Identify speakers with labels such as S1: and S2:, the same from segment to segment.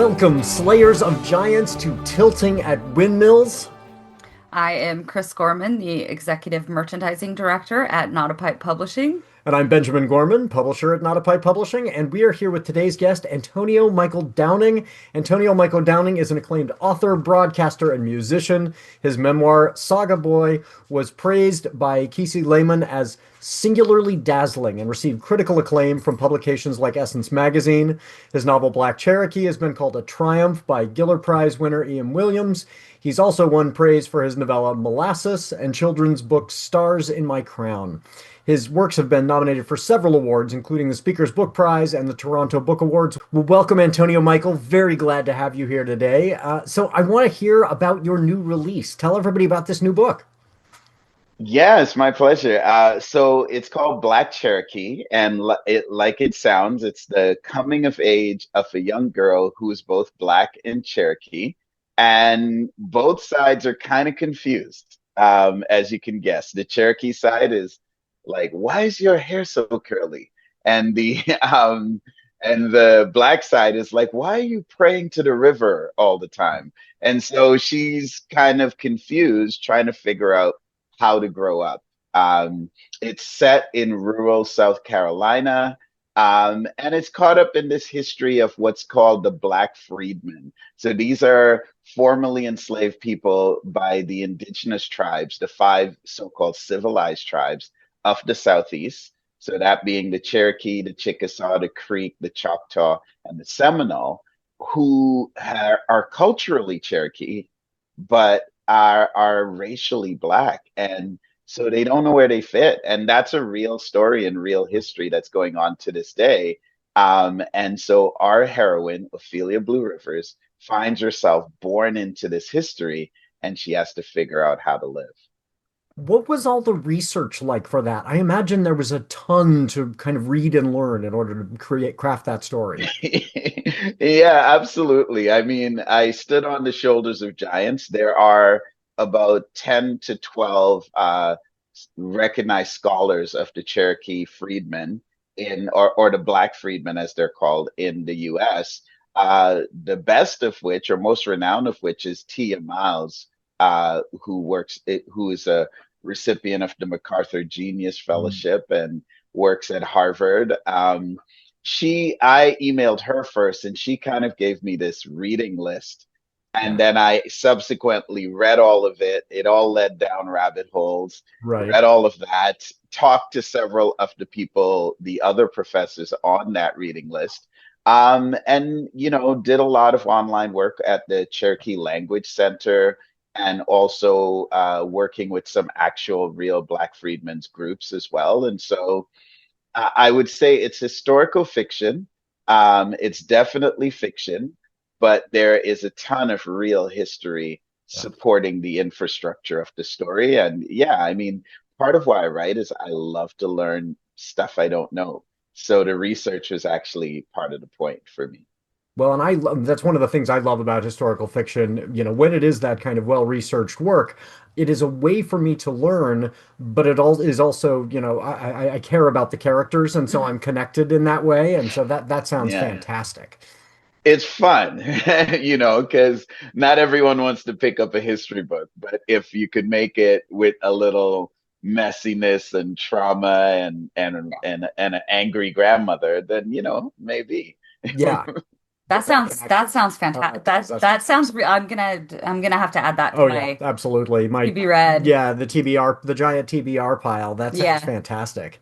S1: Welcome, Slayers of Giants, to Tilting at Windmills.
S2: I am Chrys Gorman, the Executive Merchandising Director at NotAPipePublishing.
S1: And I'm Benjamin Gorman, publisher at NotAPipePublishing, and we are here with today's guest, Antonio Michael Downing. Antonio Michael Downing is an acclaimed author, broadcaster, and musician. His memoir, Saga Boy, was praised by Kesey Lehman as singularly dazzling and received critical acclaim from publications like Essence Magazine. His novel Black Cherokee has been called a triumph by Giller Prize winner Ian Williams. He's also won praise for his novella Molasses and children's book Stars in My Crown. His works have been nominated for several awards, including the Speaker's Book Prize and the Toronto Book Awards. Well, welcome, Antonio Michael. Very glad to have you here today. So I want to hear about your new release. Tell everybody about this new book.
S3: Yeah, it's my pleasure. So it's called Black Cherokee, and like it sounds, it's the coming of age of a young girl who is both Black and Cherokee, and both sides are kind of confused, as you can guess. The Cherokee side is like, "Why is your hair so curly?" And the and the Black side is like, "Why are you praying to the river all the time?" And so she's kind of confused, trying to figure out how to grow up. It's set in rural South Carolina, and it's caught up in this history of what's called the Black freedmen. So these are formerly enslaved people by the indigenous tribes, the five so-called civilized tribes of the Southeast. So that being the Cherokee, the Chickasaw, the Creek, the Choctaw, and the Seminole, who are culturally Cherokee, but are racially Black, and so they don't know where they fit. And that's a real story and real history that's going on to this day. And so our heroine, Ophelia Blue Rivers, finds herself born into this history, and she has to figure out how to live.
S1: What was all the research like for that? I imagine there was a ton to kind of read and learn in order to craft that story.
S3: Yeah, absolutely. I mean, I stood on the shoulders of giants. There are about 10 to 12 recognized scholars of the Cherokee freedmen or the Black freedmen, as they're called in the US. The best of which, or most renowned of which, is Tia Miles, who is a recipient of the MacArthur Genius Fellowship and works at Harvard. I emailed her first, and she kind of gave me this reading list. And then I subsequently read all of it. It all led down rabbit holes,
S1: Right.
S3: read all of that, talked to several of the people, the other professors on that reading list, and, did a lot of online work at the Cherokee Language Center, and also working with some actual real Black freedmen's groups as well. And so I would say it's historical fiction. It's definitely fiction, but there is a ton of real history
S1: Yeah.
S3: supporting the infrastructure of the story. And yeah, I mean, part of why I write is I love to learn stuff I don't know. So the research was actually part of the point for me.
S1: Well, and that's one of the things I love about historical fiction. When it is that kind of well-researched work, it is a way for me to learn, but it all is also, I care about the characters, and so I'm connected in that way. And so that sounds
S3: Yeah.
S1: fantastic.
S3: It's fun, because not everyone wants to pick up a history book, but if you could make it with a little messiness and trauma and an angry grandmother, then maybe.
S1: Yeah.
S2: That sounds fantastic. That sounds I'm gonna have to add that to
S1: Oh yeah,
S2: my
S1: absolutely.
S2: to be read.
S1: The TBR, the giant TBR pile. That sounds
S2: Yeah.
S1: fantastic.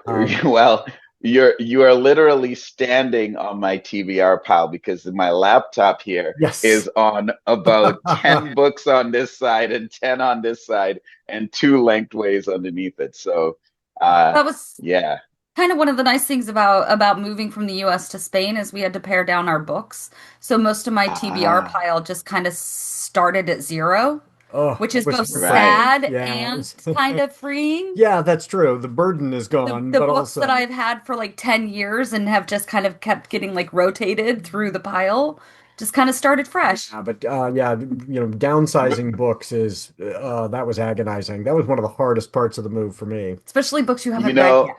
S1: Um,
S3: Well, you are literally standing on my TBR pile because my laptop here
S1: yes.
S3: is on about 10 books on this side and 10 on this side and two lengthways underneath it. So
S2: That was
S3: yeah.
S2: kind of one of the nice things about moving from the US to Spain is we had to pare down our books. So most of my TBR
S3: Ah,
S2: pile just kind of started at zero,
S1: Oh,
S2: which is
S1: which
S2: both
S1: is great.
S3: right.
S2: sad
S1: Yeah,
S2: and kind of freeing.
S1: yeah, that's true. The burden is gone,
S2: The
S1: but
S2: books that
S1: also,
S2: I've had for like 10 years and have just kind of kept getting like rotated through the pile just kind of started fresh.
S1: yeah, but yeah, downsizing books is that was agonizing. That was one of the hardest parts of the move for me.
S2: Especially books you
S3: You
S2: haven't read
S3: know,
S2: yet.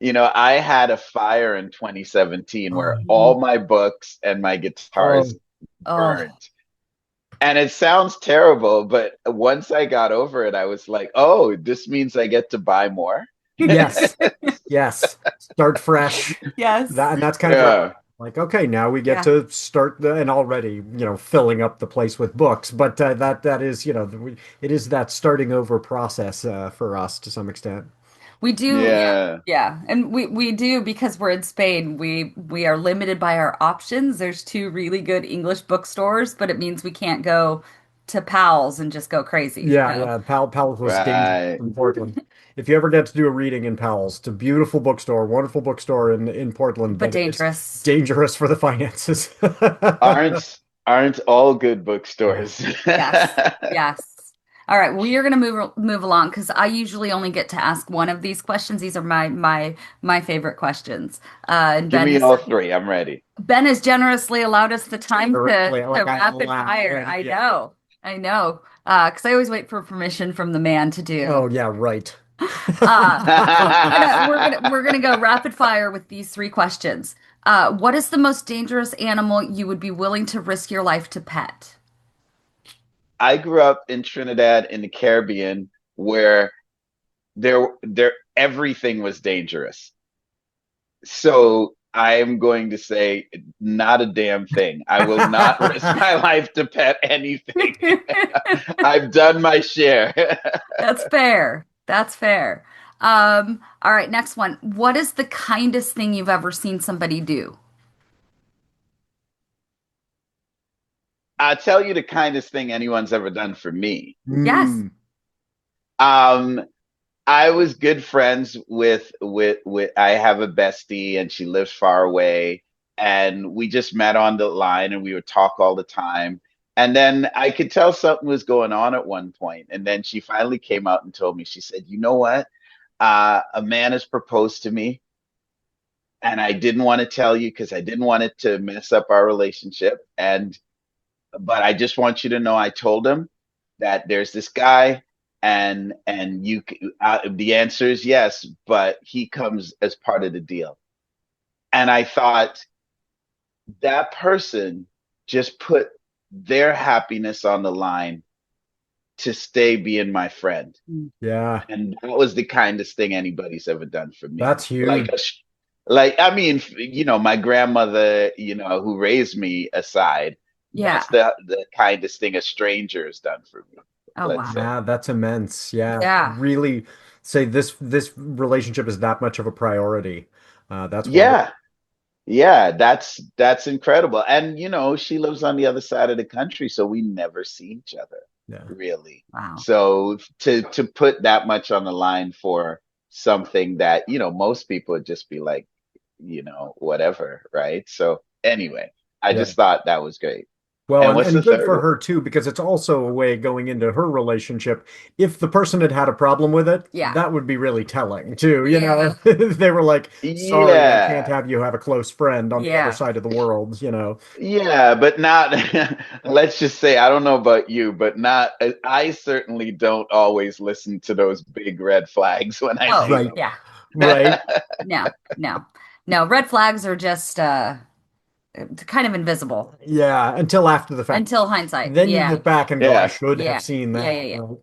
S3: I had a fire in 2017 where
S1: Oh,
S3: all my books and my
S1: oh,
S3: guitars
S2: Oh,
S3: burned. And it sounds terrible, but once I got over it, I was like, oh, this means I get to buy more.
S1: yes, yes. Start fresh.
S2: yes.
S1: And that's kind of
S3: Yeah.
S1: like, okay, now we get
S2: Yeah.
S1: to start and already, filling up the place with books. But that is, it is that starting over process for us to some extent.
S2: We do, yeah,
S3: Yeah.
S2: yeah, and we do because we're in Spain. We are limited by our options. There's two really good English bookstores, but it means we can't go to Powell's and just go crazy, you
S1: Yeah,
S2: know.
S1: yeah. Powell's was dangerous
S3: Right.
S1: in Portland. If you ever get to do a reading in Powell's, it's a beautiful bookstore, wonderful bookstore in Portland,
S2: But
S1: but it is
S2: dangerous.
S1: dangerous for the finances.
S3: Aren't all good bookstores.
S2: Yes, yes. All right, we are going to move along because I usually only get to ask one of these questions. These are my favorite questions. And
S3: Give me all three. I'm ready.
S2: Ben has generously allowed us the time to
S1: Like I
S2: rapid fire. I
S1: yeah.
S2: know, I know. Because I always wait for permission from the man to do.
S1: Oh yeah, right.
S2: So we're gonna go rapid fire with these three questions. What is the most dangerous animal you would be willing to risk your life to pet?
S3: I grew up in Trinidad in the Caribbean where there everything was dangerous. So I am going to say not a damn thing. I will not risk my life to pet anything. I've done my share.
S2: That's fair. That's fair. All right, next one. What is the kindest thing you've ever seen somebody do?
S3: I'll tell you the kindest thing anyone's ever done for me.
S2: Yes.
S1: Mm,
S3: Um, I was good friends with I have a bestie and she lives far away and we just met on the line and we would talk all the time. And then I could tell something was going on at one point. And then she finally came out and told me, she said, you know what? A man has proposed to me and I didn't want to tell you because I didn't want it to mess up our relationship. But I just want you to know I told him that there's this guy and the answer is yes, but he comes as part of the deal. And I thought that person just put their happiness on the line to stay being my friend.
S1: yeah,
S3: And that was the kindest thing anybody's ever done for me.
S1: that's huge.
S3: I mean, my grandmother, who raised me aside,
S2: Yeah.
S3: that's the kindest thing a stranger has done for me,
S2: Oh,
S3: let's
S2: wow.
S3: say.
S1: Yeah, that's immense. Yeah,
S2: Yeah.
S1: really say this relationship is that much of a priority. That's wonderful.
S3: Yeah. Yeah, that's incredible. And she lives on the other side of the country, so we never see each other,
S1: Yeah.
S3: really.
S2: Wow.
S3: So to put that much on the line for something that, most people would just be like, whatever, right? So anyway, I
S1: Yeah.
S3: just thought that was great.
S1: Well,
S3: And
S1: and,
S3: what's the
S1: and good
S3: third
S1: for
S3: one?
S1: her too, because it's also a way going into her relationship. If the person had had a problem with it,
S2: Yeah.
S1: that would be really telling too.
S2: Yeah.
S1: They were like, "Sorry, I can't
S3: Yeah.
S1: have you have a close friend on the other
S2: Yeah.
S1: side of the world."
S3: Yeah, but not, let's just say, I don't know about you, but not, I certainly don't always listen to those big red flags when I
S2: Oh,
S3: see
S1: Right,
S3: them.
S2: yeah.
S1: right.
S2: No, no. No, red flags are just kind of invisible
S1: Yeah, until after the fact.
S2: until hindsight.
S1: Then you
S2: Yeah.
S1: look back and go, "I
S3: Yeah,
S1: should have
S2: Yeah.
S1: seen
S2: Yeah, yeah,
S1: that."
S2: yeah.
S1: Right?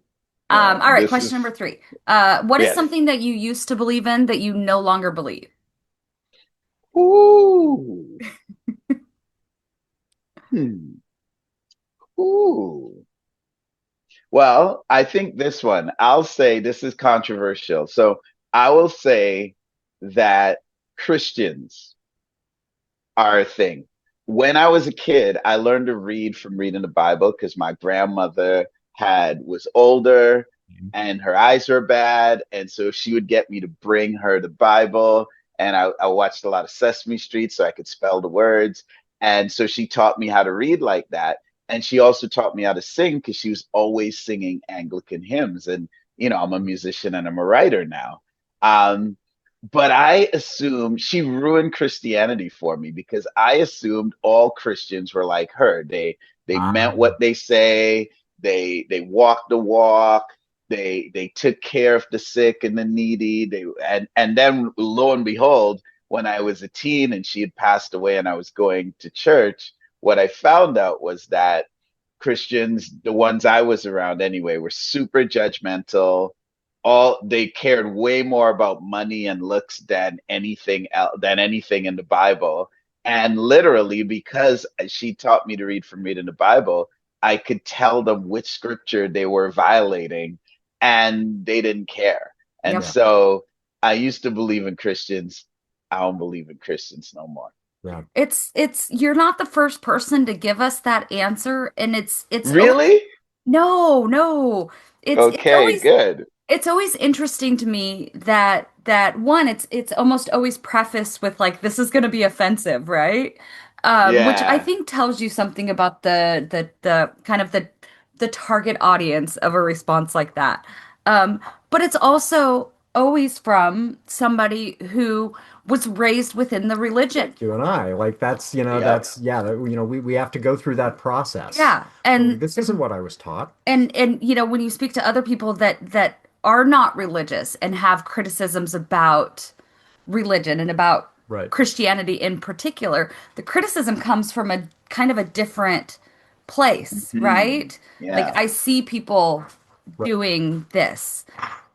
S3: yeah,
S2: All right,
S3: this
S2: question
S3: is,
S2: number three. What is
S3: yes.
S2: something that you used to believe in that you no longer believe?
S3: Ooh, hmm, ooh. Well, I think this one, I'll say this is controversial. So I will say that Christians are a thing. When I was a kid, I learned to read from reading the Bible because my grandmother was older and her eyes were bad, and so she would get me to bring her the Bible. And I watched a lot of Sesame Street so I could spell the words. And so she taught me how to read like that. And she also taught me how to sing because she was always singing Anglican hymns. And I'm a musician and I'm a writer now. Um, but I assumed she ruined Christianity for me because I assumed all Christians were like her. They
S1: Ah,
S3: meant what they say. They walk the walk. they took care of the sick and the needy. And then lo and behold, when I was a teen and she had passed away and I was going to church, what I found out was that Christians, the ones I was around anyway, were super judgmental. All they cared way more about money and looks than anything else, than anything in the Bible. And literally, because she taught me to read from reading the Bible, I could tell them which scripture they were violating, and they didn't care. And
S2: Yep.
S1: Yeah.
S3: so I used to believe in Christians. I don't believe in Christians no more.
S1: Yeah.
S2: It's you're not the first person to give us that answer, and it's always,
S3: Really?
S2: no. It's
S3: Okay,
S2: always
S3: good.
S2: it's always interesting to me that one, it's almost always prefaced with like this is going to be offensive, right? Which I
S3: Yeah.
S2: think tells you something about the kind of the target audience of a response like that. But it's also always from somebody who was raised within the religion.
S1: Like you and I, like that's,
S3: Yep.
S1: that's, yeah, we have to go through that process.
S2: Yeah,
S1: Like, this isn't what I was taught.
S2: and when you speak to other people that are not religious and have criticisms about religion and about
S1: Right.
S2: Christianity in particular, the criticism comes from a kind of a different place,
S3: Hmm.
S2: right? Like
S3: Yeah.
S2: I see people
S1: Right.
S2: doing this,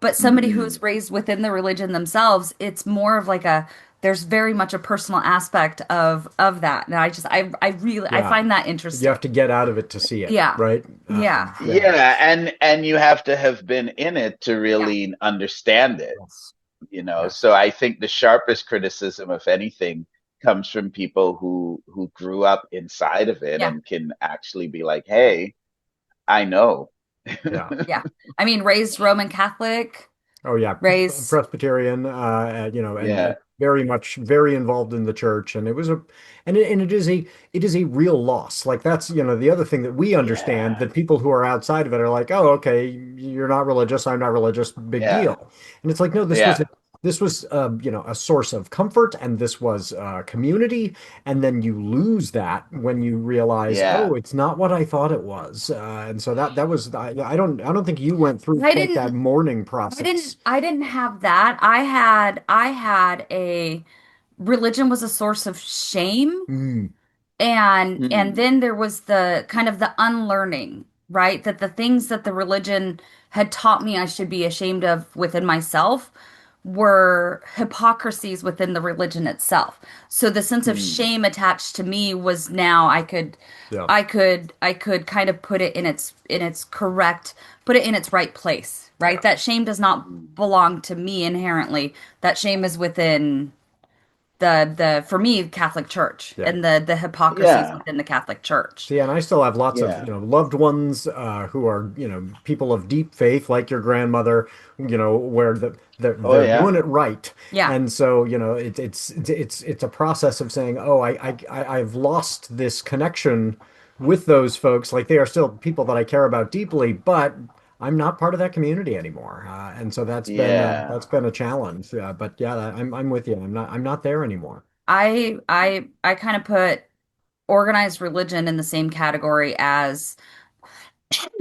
S2: but somebody who
S3: Hmm.
S2: is raised within the religion themselves, it's more of like a there's very much a personal aspect of that. And I really I
S1: Yeah.
S2: find that
S1: You
S2: interesting.
S1: have to get out of it to see it,
S2: Yeah.
S1: right?
S2: Yeah.
S1: Yeah.
S3: Yeah, and you have to have been in it to
S2: Yeah.
S3: really understand it,
S1: Yes.
S3: you know.
S1: Yes.
S3: So I think the sharpest criticism of anything comes from people who grew up inside of it
S2: Yeah.
S3: and can actually be like, "Hey, I know."
S1: Yeah.
S2: Yeah. I mean, raised Roman Catholic,
S1: Oh yeah,
S2: raised,
S1: Presbyterian, and
S3: Yeah.
S1: very much very involved in the church, and it was a, and it is a real loss. Like that's the other thing that we understand,
S3: Yeah.
S1: that people who are outside of it are like, oh, okay, you're not religious, I'm not religious, big
S3: Yeah.
S1: deal. And it's like, no,
S3: Yeah.
S1: this was a source of comfort, and this was community, and then you lose that when you realize,
S3: Yeah.
S1: oh, it's not what I thought it was, and so that was I don't think you went through
S2: I
S1: quite that
S2: didn't,
S1: mourning process.
S2: I didn't have that. I had a religion was a source of shame.
S1: Mm,
S2: And
S3: Hmm.
S2: then there was the kind of the unlearning, right? That the things that the religion had taught me I should be ashamed of within myself were hypocrisies within the religion itself. So the sense of
S3: Hmm.
S2: shame attached to me was now
S1: yeah,
S2: I could kind of put it in its correct, put it in its right place,
S1: yeah,
S2: right? That shame does
S3: Hmm.
S2: not belong to me inherently. That shame is within the for me Catholic Church
S1: yeah.
S2: and the hypocrisies
S3: Yeah.
S2: within the Catholic Church.
S1: So yeah, and I still have lots of,
S3: Yeah.
S1: loved ones who are, people of deep faith, like your grandmother, where
S3: Oh
S1: they're
S3: yeah.
S1: doing it right.
S2: Yeah.
S1: And so, it's a process of saying, oh, I've lost this connection with those folks. Like they are still people that I care about deeply, but I'm not part of that community anymore. And so
S3: Yeah.
S1: that's been a challenge. But yeah, I'm with you. I'm not there anymore.
S2: I kind of put organized religion in the same category as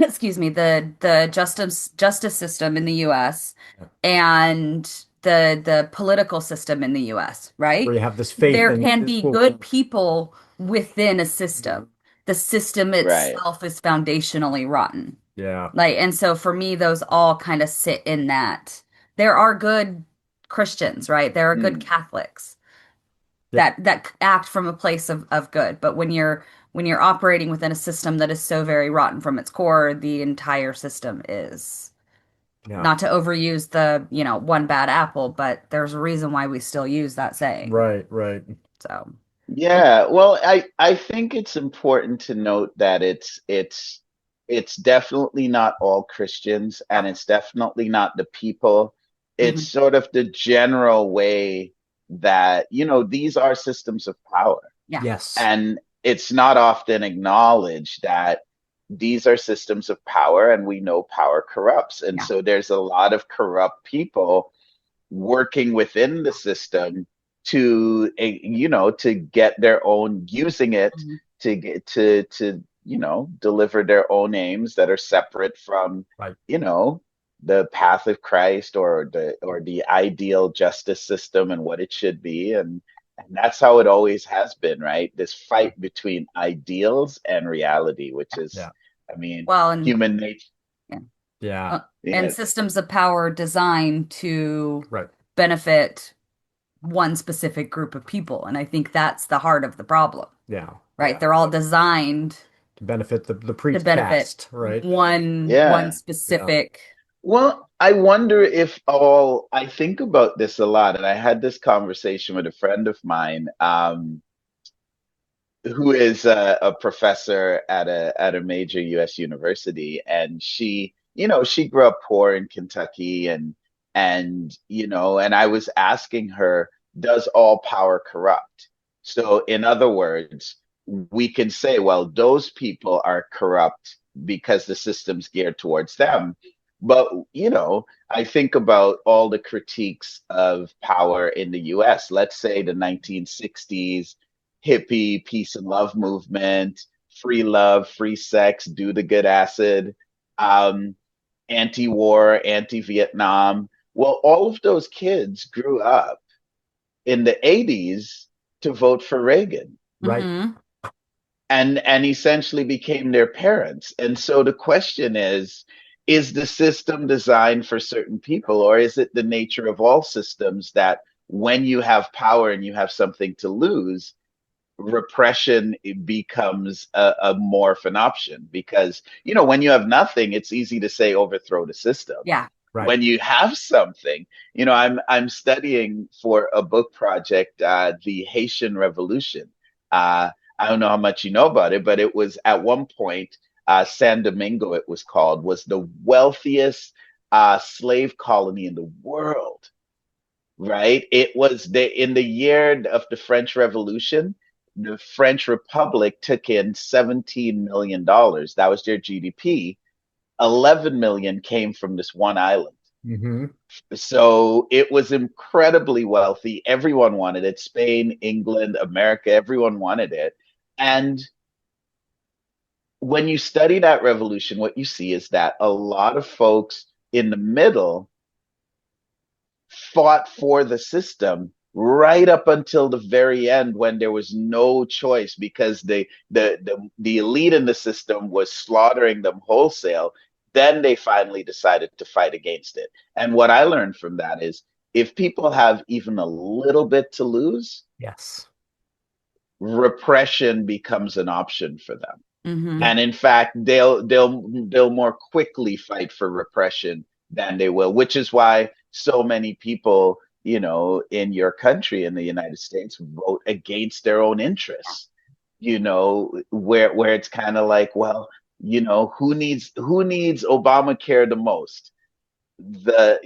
S2: excuse me, the justice system in the US and the political system in the US,
S1: Where
S2: right?
S1: you have this faith
S2: There
S1: in
S2: can
S1: this
S2: be
S1: will.
S2: good people within a system. The system
S3: Right.
S2: itself is foundationally rotten.
S1: Yeah.
S2: Like, and so for me, those all kind of sit in that. There are good Christians, right? There are good
S3: Hmm.
S2: Catholics
S1: Yeah.
S2: that act from a place of good. But when you're operating within a system that is so very rotten from its core, the entire system is
S1: Yeah.
S2: not to overuse the, one bad apple, but there's a reason why we still use that saying.
S1: Right, right.
S2: So, it,
S3: Yeah, well, I think it's important to note that it's definitely not all Christians,
S2: yeah.
S3: and it's definitely not the people. It's
S2: Mhm.
S3: sort of the general way that, these are systems of power.
S2: Yeah.
S1: Yes.
S3: And it's not often acknowledged that these are systems of power, and we know power corrupts. And
S2: Yeah.
S3: so there's a lot of corrupt people working within the system to to get their own, using it
S2: Mhm.
S3: to get to deliver their own aims that are separate from
S1: Right.
S3: you know the path of Christ or the ideal justice system and what it should be. And that's how it always has been, right? This fight between ideals and reality, which is,
S1: Yeah.
S3: I mean,
S2: Well, and
S3: human nature.
S2: yeah.
S1: Yeah.
S2: And
S3: Yeah,
S2: systems of power designed to
S1: Right.
S2: benefit one specific group of people. And I think that's the heart of the problem,
S1: Yeah.
S2: right?
S1: Yeah.
S2: They're all designed
S1: To benefit the
S2: to
S1: priest
S2: benefit
S1: caste, right?
S2: one
S3: yeah.
S1: Yeah.
S2: specific.
S3: Well, I wonder if all I think about this a lot, and I had this conversation with a friend of mine, who is a professor at a major U.S. university, and she grew up poor in Kentucky, and I was asking her, does all power corrupt? So, in other words, we can say, well, those people are corrupt because the system's geared towards them. But, I think about all the critiques of power in the US. Let's say the 1960s hippie peace and love movement, free love, free sex, do the good acid, um, anti-war, anti-Vietnam. Well, all of those kids grew up in the 80s to vote for Reagan
S1: Right.
S2: Hmm.
S3: and essentially became their parents. And so the question is the system designed for certain people, or is it the nature of all systems that when you have power and you have something to lose, repression becomes a more of an option? Because when you have nothing, it's easy to say overthrow the system.
S2: Yeah.
S1: Right.
S3: When you have something, I'm studying for a book project, the Haitian Revolution. I don't know how much you know about it, but it was at one point, San Domingo, it was called, was the wealthiest slave colony in the world. Right? It was in the year of the French Revolution, the French Republic took in $17 million. That was their GDP. 11 million came from this one island.
S1: Mm-hmm.
S3: So it was incredibly wealthy. Everyone wanted it. Spain, England, America, everyone wanted it. And when you study that revolution, what you see is that a lot of folks in the middle fought for the system right up until the very end, when there was no choice because the elite in the system was slaughtering them wholesale. Then they finally decided to fight against it. And what I learned from that is, if people have even a little bit to lose,
S1: Yes.
S3: repression becomes an option for them.
S2: Hmm.
S3: And in fact, they'll more quickly fight for repression than they will, which is why so many people, in your country, in the United States, vote against their own interests. Where it's kind of like, well, who needs Obamacare the most? The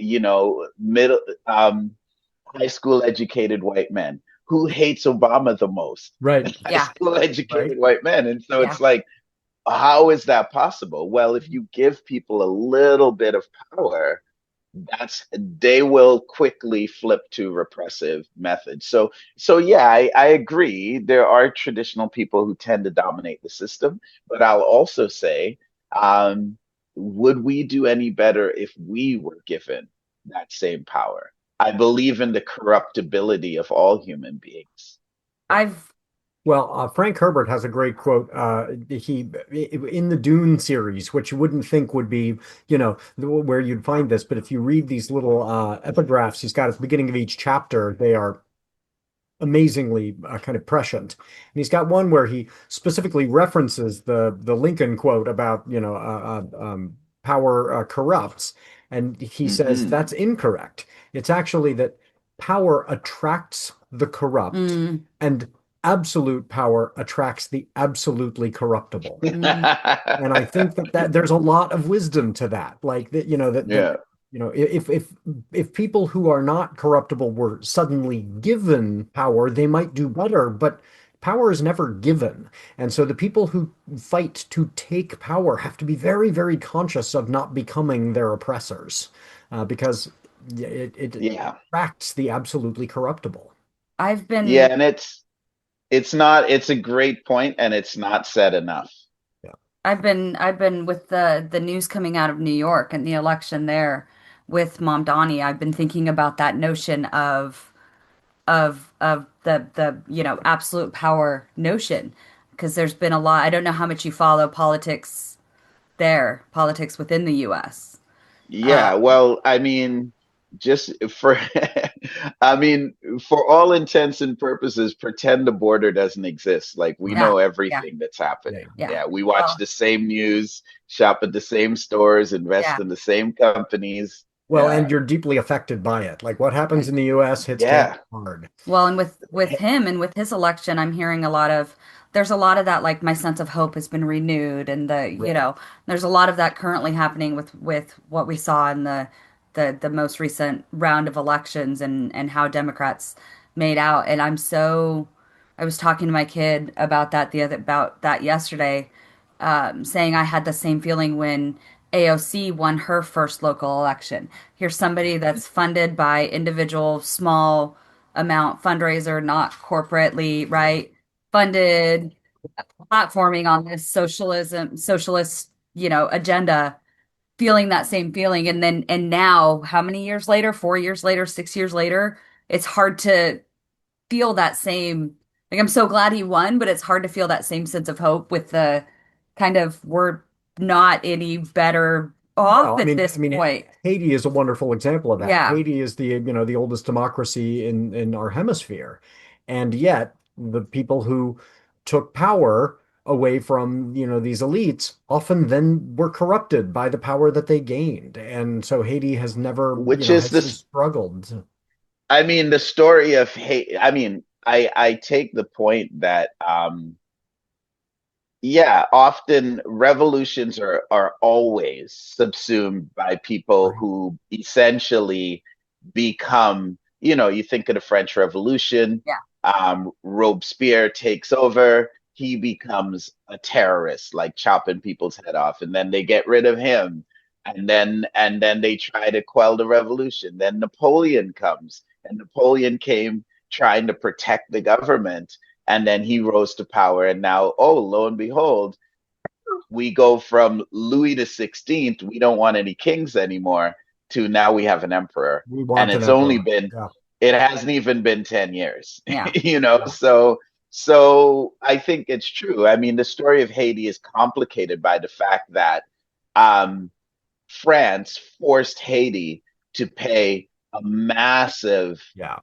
S3: middle high school educated white men. Who hates Obama the most?
S1: Right.
S3: High
S2: Yeah.
S3: school
S1: Right.
S3: educated white men. And so
S2: Yeah.
S3: it's like, how is that possible? Well, if you give people a little bit of power, they will quickly flip to repressive methods. So yeah, I agree. There are traditional people who tend to dominate the system, but I'll also say, um, would we do any better if we were given that same power? I believe in the corruptibility of all human beings.
S2: I've
S1: Well, Frank Herbert has a great quote. He in the Dune series, which you wouldn't think would be, where you'd find this, but if you read these little epigraphs he's got at the beginning of each chapter, they are amazingly kind of prescient. And he's got one where he specifically references the Lincoln quote about, power corrupts, and he says
S3: Hmm.
S1: that's incorrect. It's actually that power attracts the corrupt,
S2: mm,
S1: and absolute power attracts the absolutely corruptible.
S2: mm,
S1: And I think that there's a lot of wisdom to that. Like that, that
S3: Yeah.
S1: if people who are not corruptible were suddenly given power, they might do better, but power is never given. And so the people who fight to take power have to be very, very conscious of not becoming their oppressors, because it
S3: Yeah.
S1: attracts the absolutely corruptible.
S2: I've
S3: Yeah,
S2: been
S3: and it's not, it's a great point, and it's not said enough.
S1: Yeah.
S2: I've been with the news coming out of New York and the election there with Mom Donnie. I've been thinking about that notion of the absolute power notion, because there's been a lot. I don't know how much you follow politics there, politics within the US.
S3: Yeah, well, I mean, just for, I mean, for all intents and purposes, pretend the border doesn't exist. Like we
S2: Yeah,
S3: know
S2: yeah,
S3: everything that's happening.
S1: Yeah.
S2: yeah.
S3: Yeah, we watch
S2: Well,
S3: the same news, shop at the same stores, invest
S2: yeah,
S3: in the same companies.
S1: Well,
S3: Yeah,
S1: and you're deeply affected by it. Like what happens in the US hits Canada
S3: yeah,
S1: hard.
S2: well, and with him and with his election, I'm hearing a lot of there's a lot of that, like my sense of hope has been renewed, and there's a lot of that currently happening with what we saw in the most recent round of elections, and how Democrats made out. And I was talking to my kid about that yesterday, saying I had the same feeling when AOC won her first local election. Here's somebody that's funded by individual small amount fundraiser, not corporately, right? Funded, platforming on this socialist, agenda, feeling that same feeling. And now, how many years later? 4 years later, 6 years later, it's hard to feel that same, like, I'm so glad he won, but it's hard to feel that same sense of hope with the kind of, we're not any better
S1: Well,
S2: off
S1: I
S2: at
S1: mean,
S2: this point.
S1: Haiti is a wonderful example of that.
S2: Yeah.
S1: Haiti is the oldest democracy in our hemisphere, and yet the people who took power away from, these elites often then were corrupted by the power that they gained, and so Haiti has never,
S3: which is
S1: has
S3: this.
S1: struggled.
S3: I mean, the story of hate. I mean, I take the point that yeah, often revolutions are always subsumed by people
S1: Right.
S3: who essentially become, you think of the French Revolution,
S2: Yeah.
S3: Robespierre takes over, he becomes a terrorist, like chopping people's head off, and then they get rid of him, and then they try to quell the revolution. Then Napoleon comes, and Napoleon came trying to protect the government, and then he rose to power, and now, oh, lo and behold, we go from Louis the 16th, we don't want any kings anymore, to now we have an emperor.
S1: We
S3: And
S1: want an
S3: it's only
S1: emperor.
S3: been,
S1: Yeah.
S3: it hasn't even been 10 years,
S2: Yeah.
S1: Yeah.
S3: so I think it's true. I mean, the story of Haiti is complicated by the fact that um, France forced Haiti to pay a massive,
S1: Yeah.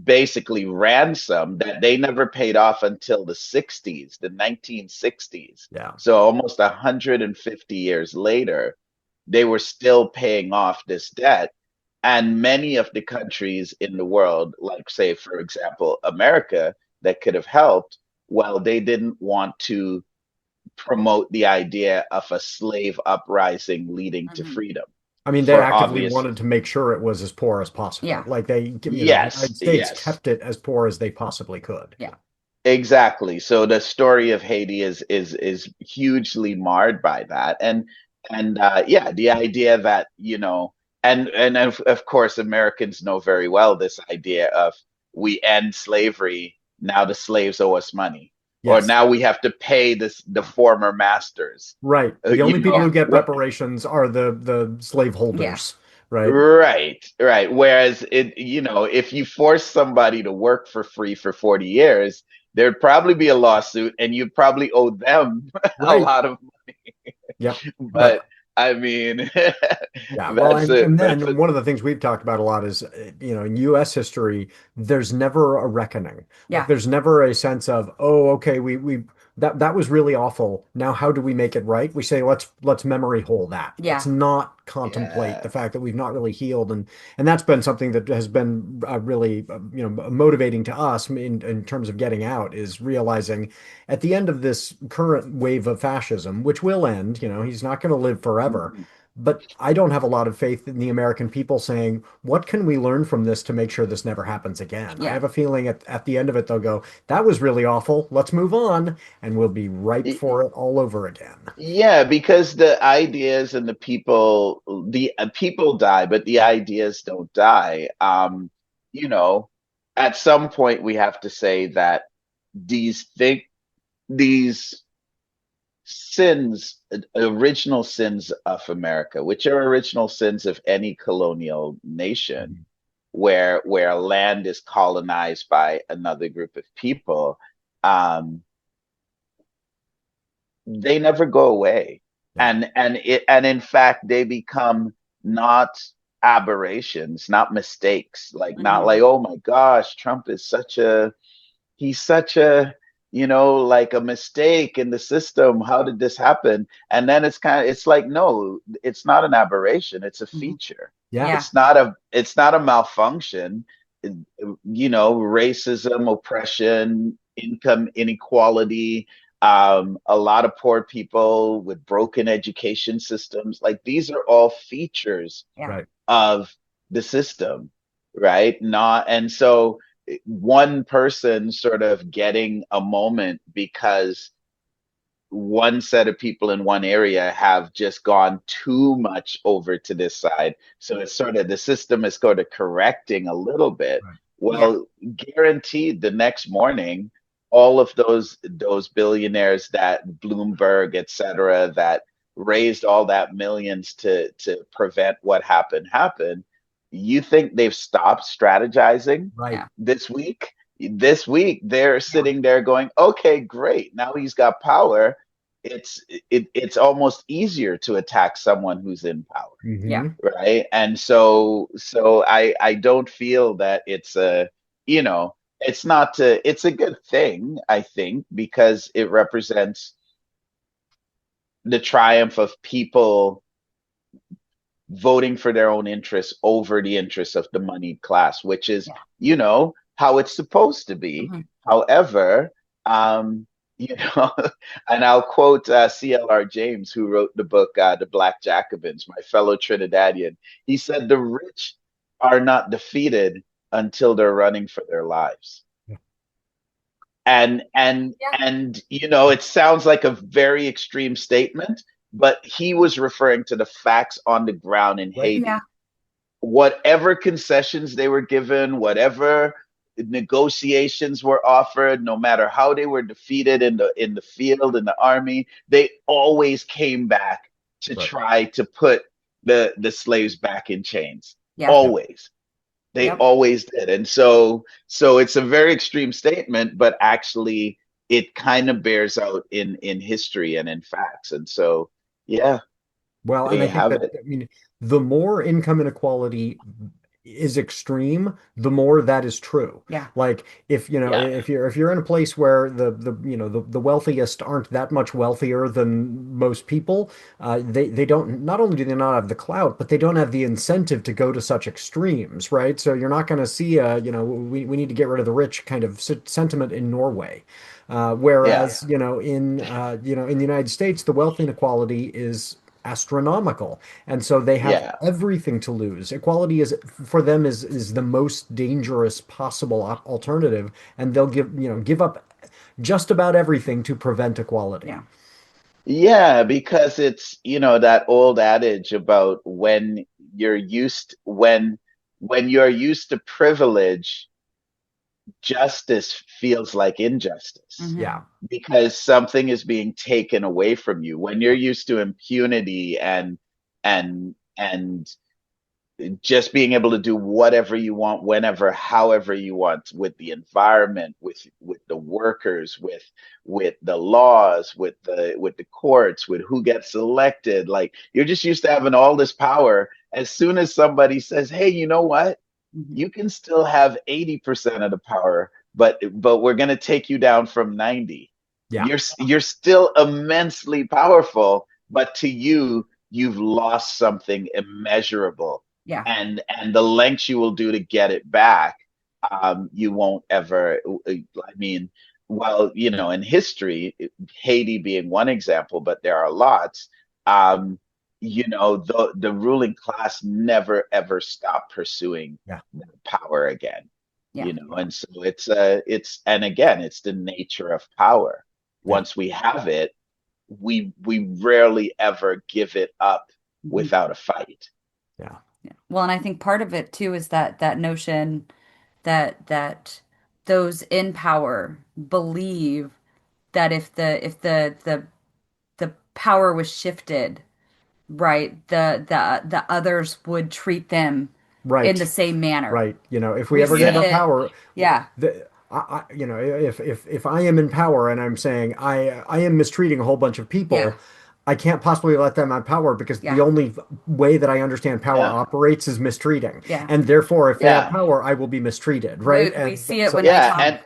S3: basically ransom that they never paid off until the 60s, the 1960s.
S1: Yeah.
S3: So almost 150 years later, they were still paying off this debt. And many of the countries in the world, like, say, for example, America, that could have helped, well, they didn't want to promote the idea of a slave uprising leading to
S2: Mhm.
S3: freedom
S1: I mean, they
S3: for
S1: actively
S3: obvious.
S1: wanted to make sure it was as poor as possible.
S2: Yeah.
S1: Like the
S3: Yes,
S1: United States
S3: yes,
S1: kept it as poor as they possibly could.
S2: Yeah.
S3: exactly. So the story of Haiti is hugely marred by that, and yeah, the idea that and of course Americans know very well this idea of we end slavery, now the slaves owe us money, or
S1: Yes.
S3: now we have to pay the former masters.
S1: Right.
S3: Uh,
S1: The
S3: you
S1: only people
S2: Yeah.
S1: who
S3: know
S1: get
S3: what?
S1: reparations are the
S2: Yeah.
S1: slaveholders, right?
S3: Right, right. Whereas if you force somebody to work for free for 40 years, there'd probably be a lawsuit and you'd probably owe them a
S1: Right.
S3: lot of
S1: Yep.
S3: money.
S1: But
S3: But I mean,
S1: yeah, well,
S3: that's
S1: and
S3: it. That's
S1: then
S3: it.
S1: one of the things we've talked about a lot is, in U.S. history, there's never a reckoning. Like
S2: Yeah.
S1: there's never a sense of, oh, okay, we that was really awful. Now, how do we make it right? We say let's memory hole that. Let's
S2: Yeah.
S1: not contemplate the
S3: Yeah.
S1: fact that we've not really healed, and that's been something that has been really motivating to us in terms of getting out, is realizing at the end of this current wave of fascism, which will end. He's not going to live forever.
S3: Mhm.
S1: But I don't have a lot of faith in the American people saying, what can we learn from this to make sure this never happens again? I
S2: Yeah.
S1: have a feeling at the end of it, they'll go, that was really awful. Let's move on. And we'll be ripe for it all over again.
S3: Yeah, because the ideas and the people die, but the ideas don't die. You know, at some point we have to say that these these sins, original sins of America, which are original sins of any colonial nation,
S1: Mhm.
S3: where land is colonized by another group of people, um, they never go away.
S1: Yeah.
S3: And in fact they become not aberrations, not mistakes, like not
S2: Hmm.
S3: like, oh my gosh, Trump is such a he's such a like a mistake in the system. How did this happen? And then it's like, no, it's not an aberration, it's a
S2: Hmm.
S3: feature.
S1: Yeah.
S2: Yeah.
S3: It's not a malfunction. Racism, oppression, income inequality, a lot of poor people with broken education systems, like these are all features
S2: Yeah.
S1: Right.
S3: of the system, right? Not and so one person sort of getting a moment because one set of people in one area have just gone too much over to this side. So it's sort of the system is sort of correcting a little bit.
S1: Right.
S2: Yeah.
S3: Well, guaranteed the next morning, all of those billionaires that Bloomberg, et cetera, that raised all that millions to prevent what happened happen. You think they've stopped strategizing
S1: Right.
S2: Yeah.
S3: this week? This week they're
S2: Yeah.
S3: sitting there going, okay, great. Now he's got power. It's almost easier to attack someone who's in power,
S2: Yeah.
S1: Hmm.
S3: right? And so I don't feel that it's a, it's a good thing, I think, because it represents the triumph of people voting for their own interests over the interests of the moneyed class, which is,
S2: Yeah.
S3: how it's supposed to be.
S2: Hmm.
S3: However, um, you know, and I'll quote C.L.R. James, who wrote the book The Black Jacobins, my fellow Trinidadian. He said, "The rich are not defeated until they're running for their lives."
S2: Yeah.
S3: It sounds like a very extreme statement, but he was referring to the facts on the ground in
S1: Right.
S2: Yeah.
S3: Haiti. Whatever concessions they were given, whatever negotiations were offered, no matter how they were defeated in the field, in the army, they always came back to
S1: Right.
S3: try to put the slaves back in chains.
S2: Yeah.
S1: Yeah.
S3: Always. They
S2: Yep.
S3: always did. And so it's a very extreme statement, but actually it kind of bears out in history and in facts. And so yeah,
S1: Well,
S3: there
S1: and I
S3: you
S1: think
S3: have
S1: that,
S3: it.
S1: I mean, the more income inequality is extreme, the more that is true.
S2: Yeah.
S1: Like if,
S3: Yeah.
S1: if you're in a place where the wealthiest aren't that much wealthier than most people, they don't, not only do they not have the clout, but they don't have the incentive to go to such extremes, right? So you're not going to see we need to get rid of the rich kind of sentiment in Norway.
S3: Yeah.
S1: Whereas, in the United States, the wealth inequality is astronomical, and so they have
S3: Yeah.
S1: everything to lose. Equality is for them is the most dangerous possible alternative, and they'll give up just about everything to prevent equality.
S2: Yeah.
S3: Yeah, because it's, that old adage about when you're used to privilege, justice feels like injustice
S2: Hmm.
S1: Yeah,
S3: because something is being taken away from you. When you're used to impunity and just being able to do whatever you want, whenever, however you want, with the environment, with the workers, with the laws, with the courts, with who gets elected. Like you're just used to having all this power. As soon as somebody says, "Hey, you know what?
S2: Hmm.
S3: You can still have 80% of the power, but we're going to take you down from 90."
S1: yeah,
S3: You're still immensely powerful, but to you, you've lost something immeasurable,
S2: Yeah.
S3: and the lengths you will do to get it back, you won't ever. I mean, well, in history, Haiti being one example, but there are lots. Um, the ruling class never ever stopped pursuing
S1: yeah,
S3: power again.
S2: Yeah.
S3: And so it's and again, it's the nature of power.
S1: yeah,
S3: Once we have it, we rarely ever give it up
S2: Hmm.
S3: without a fight.
S1: yeah,
S2: Yeah. Well, and I think part of it too is that notion that those in power believe that if the power was shifted, right, the others would treat them in the
S1: Right.
S2: same manner.
S1: Right. If we
S2: We
S1: ever
S2: see
S1: give
S3: Yeah.
S1: up
S2: it,
S1: power,
S2: yeah,
S1: if I am in power and I'm saying I am mistreating a whole bunch of
S2: yeah,
S1: people, I can't possibly let them have power because the
S2: yeah,
S1: only way that I understand power
S3: Yeah.
S1: operates is mistreating.
S2: yeah.
S1: And therefore, if they have
S3: Yeah.
S1: power, I will be mistreated, right?
S2: We
S1: And
S2: see it
S1: so,
S2: when they
S3: Yeah.
S2: talk.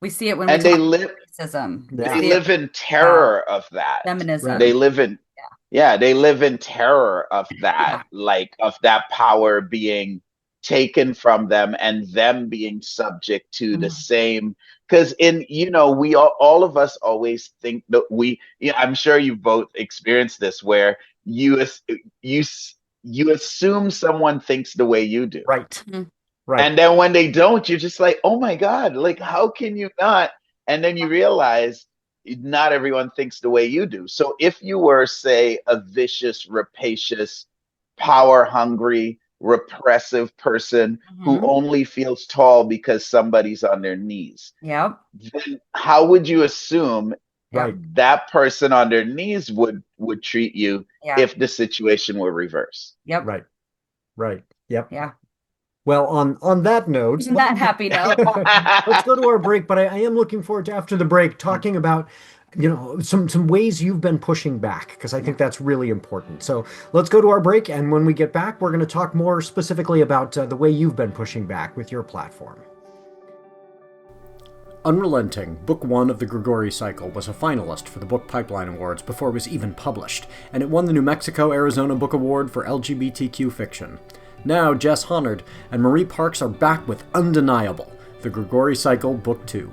S2: We see it when we
S3: And they
S2: talk
S3: live
S2: about racism. We
S1: yeah,
S3: they
S2: see it
S3: live
S2: with
S3: in terror of that.
S1: right.
S3: They
S2: feminism.
S3: live in
S2: Yeah,
S3: Yeah, they live in terror of that,
S2: yeah,
S3: like of that power being taken from them and them being subject to the
S2: mhm,
S3: same. Because we all of us always think that I'm sure you both experienced this, where you you assume someone thinks the way you do.
S1: Right.
S2: mhm,
S1: Right.
S3: And then when they don't, you're just like, oh my God, like, how can you not? And then you realize not everyone thinks the way you do. So if you were, say, a vicious, rapacious, power hungry, repressive person who
S2: mhm.
S3: only feels tall because somebody's on their knees,
S2: Yep,
S3: then how would you assume
S2: yep,
S1: Right.
S3: that person on their knees would treat you
S2: yeah,
S3: if the situation were reversed?
S2: yep,
S1: Right. Right. Yep.
S2: yeah.
S1: Well, on that note,
S2: That happy note.
S1: let's go to our break. But I am looking forward to after the break talking about some ways you've been pushing back because I
S2: Yeah.
S1: think that's really important. So let's go to our break, and when we get back, we're going to talk more specifically about the way you've been pushing back with your platform. Unrelenting, Book 1 of the Grigori Cycle, was a finalist for the Book Pipeline Awards before it was even published, and it won the New Mexico-Arizona Book Award for LGBTQ fiction. Now, Jess Honard and Marie Parks are back with Undeniable, the Grigori Cycle, Book 2.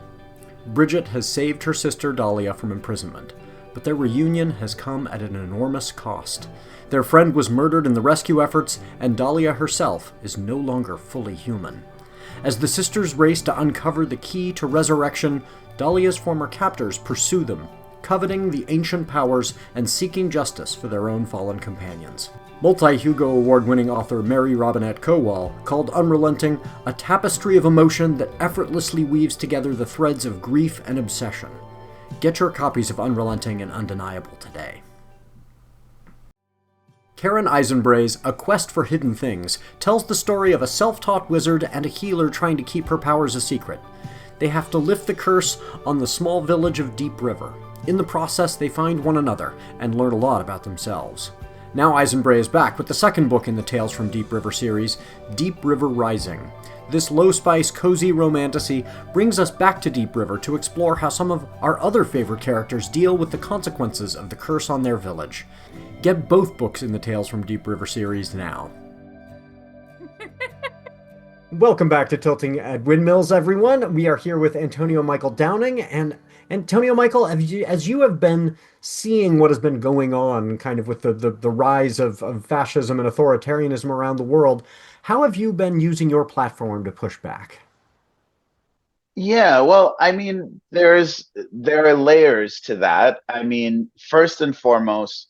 S1: Bridget has saved her sister Dahlia from imprisonment, but their reunion has come at an enormous cost. Their friend was murdered in the rescue efforts, and Dahlia herself is no longer fully human. As the sisters race to uncover the key to resurrection, Dahlia's former captors pursue them, coveting the ancient powers and seeking justice for their own fallen companions. Multi-Hugo Award-winning author Mary Robinette Kowal called Unrelenting a tapestry of emotion that effortlessly weaves together the threads of grief and obsession. Get your copies of Unrelenting and Undeniable today. Karen Eisenbray's A Quest for Hidden Things tells the story of a self-taught wizard and a healer trying to keep her powers a secret. They have to lift the curse on the small village of Deep River. In the process, they find one another and learn a lot about themselves. Now Eisenbray is back with the second book in the Tales from Deep River series, Deep River Rising. This low-spice, cozy romantasy brings us back to Deep River to explore how some of our other favorite characters deal with the consequences of the curse on their village. Get both books in the Tales from Deep River series now. Welcome back to Tilting at Windmills, everyone. We are here with Antonio Michael Downing. And Antonio Michael, as you have been seeing what has been going on kind of with the rise of fascism and authoritarianism around the world, how have you been using your platform to push back?
S3: Yeah, well, I mean, there are layers to that. I mean, first and foremost,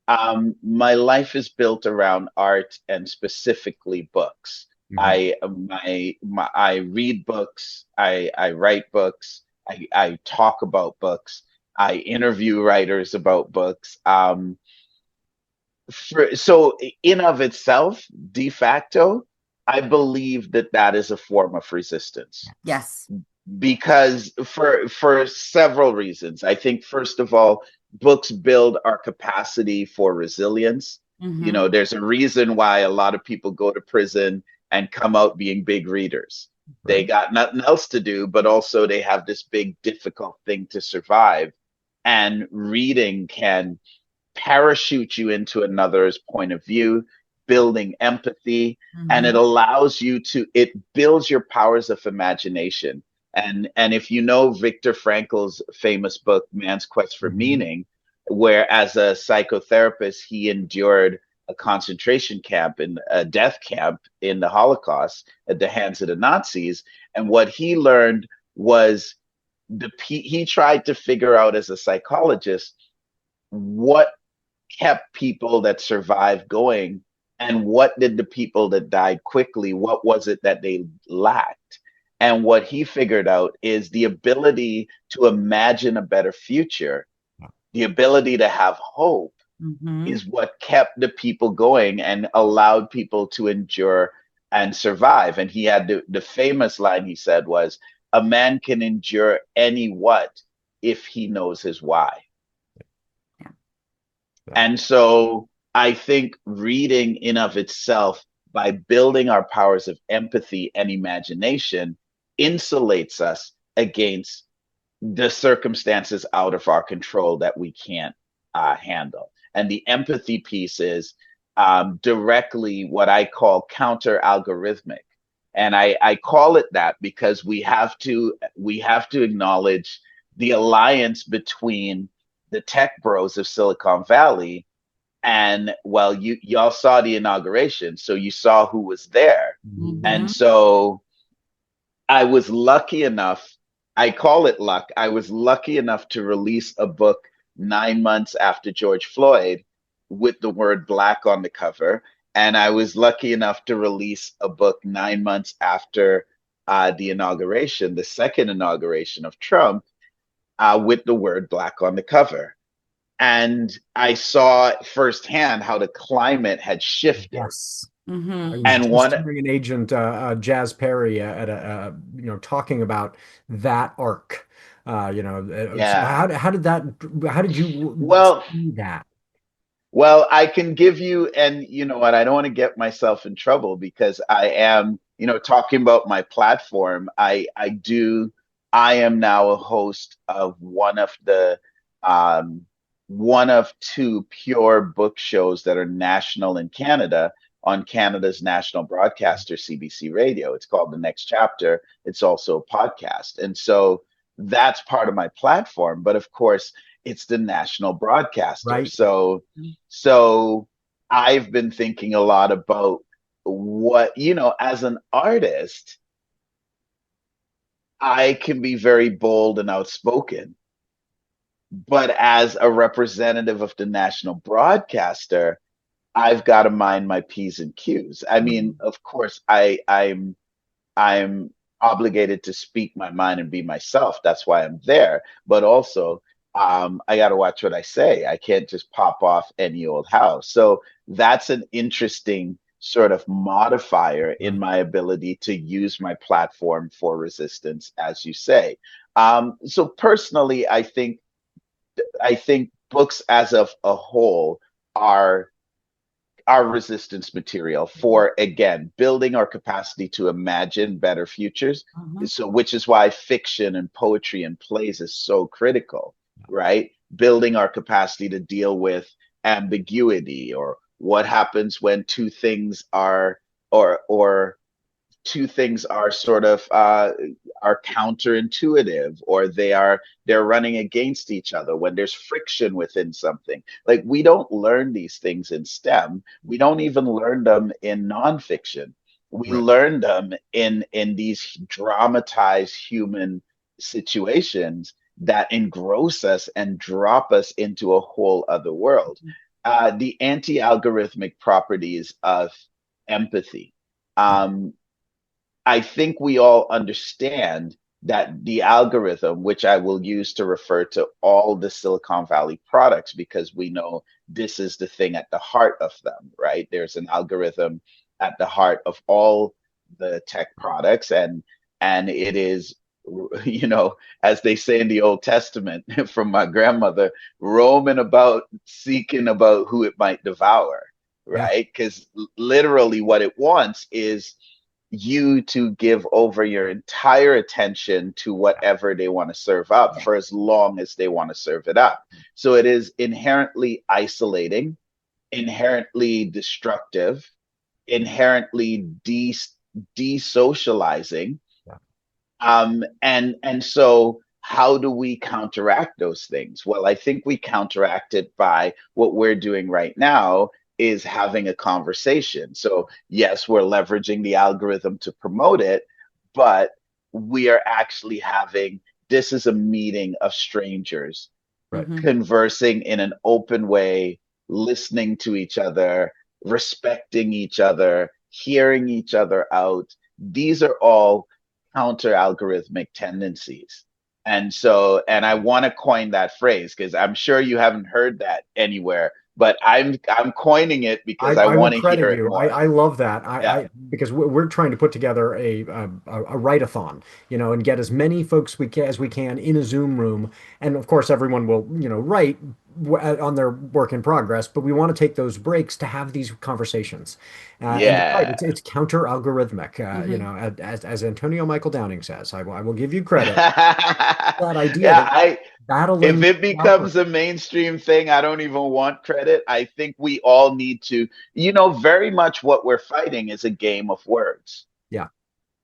S3: my life is built around art and specifically books.
S1: Mhm.
S3: I read books, I write books, I talk about books, I interview writers about books. So in of itself, de facto, I believe that that is a form of resistance
S2: Yes.
S3: because for several reasons. I think first of all, books build our capacity for resilience.
S2: Hmm.
S3: There's a reason why a lot of people go to prison and come out being big readers. They
S1: Right.
S3: got nothing else to do, but also they have this big difficult thing to survive. And reading can parachute you into another's point of view, building empathy, and
S2: Hmm.
S3: it builds your powers of imagination. And if you know Viktor Frankl's famous book, Man's Quest for
S1: Mhm.
S3: Meaning, where as a psychotherapist, he endured a concentration camp and a death camp in the Holocaust at the hands of the Nazis. And what he learned was he tried to figure out as a psychologist what kept people that survived going and what did the people that died quickly, what was it that they lacked? And what he figured out is the ability to imagine a better future the ability to have hope
S2: Mm-hmm.
S3: is what kept the people going and allowed people to endure and survive. And he had the famous line he said was, "A man can endure any what if he knows his why."
S2: Yeah.
S3: And so I think reading in of itself, by building our powers of empathy and imagination, insulates us against the circumstances out of our control that we can't handle. And the empathy piece is directly what I call counter-algorithmic. And I call it that because we have to acknowledge the alliance between the tech bros of Silicon Valley and, well, y'all saw the inauguration, so you saw who was there. And
S2: Mm-hmm.
S3: so I was lucky enough, I call it luck. I was lucky enough to release a book 9 months after George Floyd with the word black on the cover. And I was lucky enough to release a book 9 months after the inauguration, the second inauguration of Trump, with the word black on the cover. And I saw firsthand how the climate had shifted.
S1: Yes.
S2: Mm-hmm.
S1: I was
S3: And
S1: just
S3: one,
S1: hearing an agent, Jazz Perry, at talking about that arc. So
S3: yeah.
S1: how did you
S3: Well,
S1: see that?
S3: Well, I can give you, and you know what, I don't want to get myself in trouble because I am, talking about my platform. I am now a host of um, one of two pure book shows that are national in Canada on Canada's national broadcaster, CBC Radio. It's called The Next Chapter. It's also a podcast. And so that's part of my platform. But of course, it's the national broadcaster.
S1: Right.
S3: So I've been thinking a lot about what, as an artist, I can be very bold and outspoken. But as a representative of the national broadcaster, I've got to mind my P's and Q's. I mean, of course, I'm obligated to speak my mind and be myself. That's why I'm there. But also, I got to watch what I say. I can't just pop off any old house. So that's an interesting sort of modifier in
S1: Right.
S3: my ability to use my platform for resistance, as you say. So personally, I think books as of a whole are our resistance material for, again, building our capacity to imagine better futures.
S2: Mm-hmm.
S3: So which is why fiction and poetry and plays is so critical, right? Building our capacity to deal with ambiguity, or what happens when or two things are sort of are counterintuitive, or they're running against each other, when there's friction within something. Like, we don't learn these things in STEM. We don't even learn them in nonfiction. We
S1: Right.
S3: learn them in these dramatized human situations that engross us and drop us into a whole other world. The anti-algorithmic properties of empathy. Um, I think we all understand that the algorithm, which I will use to refer to all the Silicon Valley products, because we know this is the thing at the heart of them, right? There's an algorithm at the heart of all the tech products, and it is, as they say in the Old Testament from my grandmother, roaming about, seeking about who it might devour,
S1: Yeah.
S3: right? Because literally what it wants is you to give over your entire attention to whatever they want to serve up
S2: Yeah.
S3: for as long as they want to serve it up. So it is inherently isolating, inherently destructive, inherently desocializing.
S1: Yeah.
S3: And so how do we counteract those things? Well, I think we counteract it by what we're doing right now, is having a conversation. So yes, we're leveraging the algorithm to promote it, but we are actually having, this is a meeting of strangers
S1: Right.
S2: Mm-hmm.
S3: conversing in an open way, listening to each other, respecting each other, hearing each other out. These are all counter algorithmic tendencies. And I want to coin that phrase because I'm sure you haven't heard that anywhere, but I'm coining it because I
S1: I will
S3: want to
S1: credit
S3: hear it
S1: you.
S3: more.
S1: I love that.
S3: Yeah.
S1: Because we're trying to put together a write-a-thon, and get as many folks as we can in a Zoom room. And of course, everyone will, write on their work in progress, but we want to take those breaks to have these conversations. And you're right,
S3: Yeah.
S1: it's counter-algorithmic.
S2: Hmm.
S1: As Antonio Michael Downing says, I will give you credit. That idea
S3: Yeah,
S1: that
S3: I if
S1: battling
S3: it
S1: the
S3: becomes
S1: algorithm.
S3: a mainstream thing, I don't even want credit. I think we all need to, very much what we're fighting is a game of words,
S1: Yeah,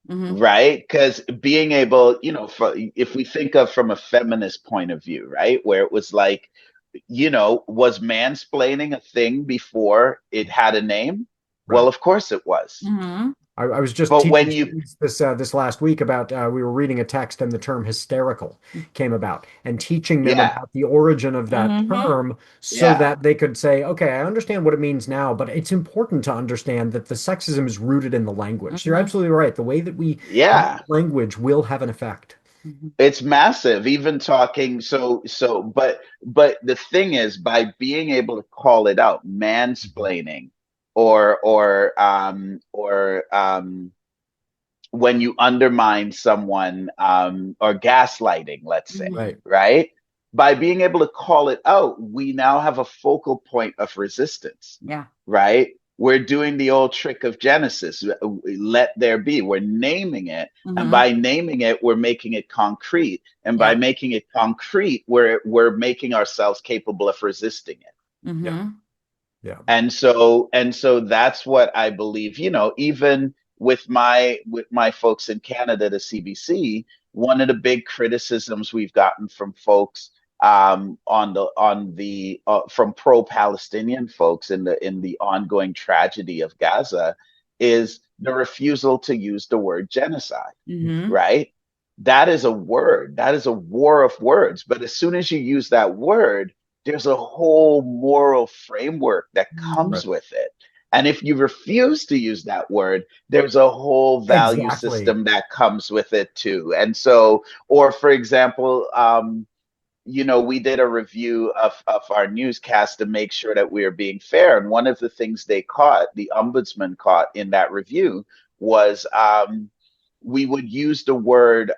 S2: Hmm.
S3: right? Because being able, if we think of from a feminist point of view, right, where it was like, was mansplaining a thing before it had a name? Well,
S1: right.
S3: of course it was.
S2: Hmm.
S1: I was just
S3: But
S1: teaching
S3: when you,
S1: students this last week about we were reading a text and the term hysterical came about and teaching them
S3: yeah,
S1: about the origin of that
S2: Hmm.
S1: term so
S3: yeah,
S1: that they could say, okay, I understand what it means now, but it's important to understand that the sexism is rooted in the language. So you're
S2: Hmm.
S1: absolutely right. The way that we use
S3: yeah.
S1: language will have an effect.
S2: Hmm.
S3: It's massive, even talking. But the thing is, by being able to call it out, mansplaining, or when you undermine someone, or gaslighting, let's say,
S2: Hmm.
S1: Right.
S3: right? By being able to call it out, we now have a focal point of resistance,
S2: Yeah.
S3: right? We're doing the old trick of Genesis, let there be. We're naming it. And
S2: Hmm.
S3: by naming it, we're making it concrete. And by
S2: Yeah.
S3: making it concrete, we're making ourselves capable of resisting it.
S1: Yeah.
S2: Hmm.
S1: Yeah.
S3: And so that's what I believe, even with my folks in Canada, the CBC, one of the big criticisms we've gotten from folks, on the from pro-Palestinian folks in the ongoing tragedy of Gaza, is the refusal to use the word genocide,
S2: Hmm.
S3: right? That is a word. That is a war of words. But as soon as you use that word, there's a whole moral framework that
S2: Hmm.
S1: Right.
S3: comes with it. And if you refuse to use that word, there's a whole value
S1: Exactly.
S3: system that comes with it too. And so, or for example, we did a review of our newscast to make sure that we are being fair. And one of the things the ombudsman caught in that review was, we would use the word,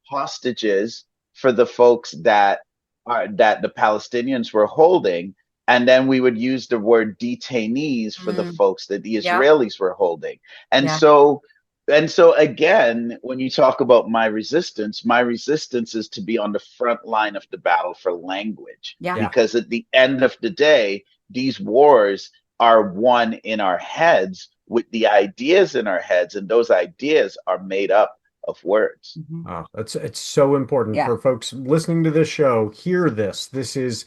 S3: hostages for the folks that the Palestinians were holding, and then we would use the word detainees for the
S2: Hmm.
S3: folks that the
S2: Yep.
S3: Israelis were holding. And
S2: Yeah.
S3: so and so again, when you talk about my resistance is to be on the front line of the battle for language.
S2: Yeah.
S1: Yeah.
S3: Because at the end of the day, these wars are won in our heads with the ideas in our heads, and those ideas are made up of words.
S2: Hmm.
S1: Oh, it's so important
S2: Yeah.
S1: for folks listening to this show. Hear this. This is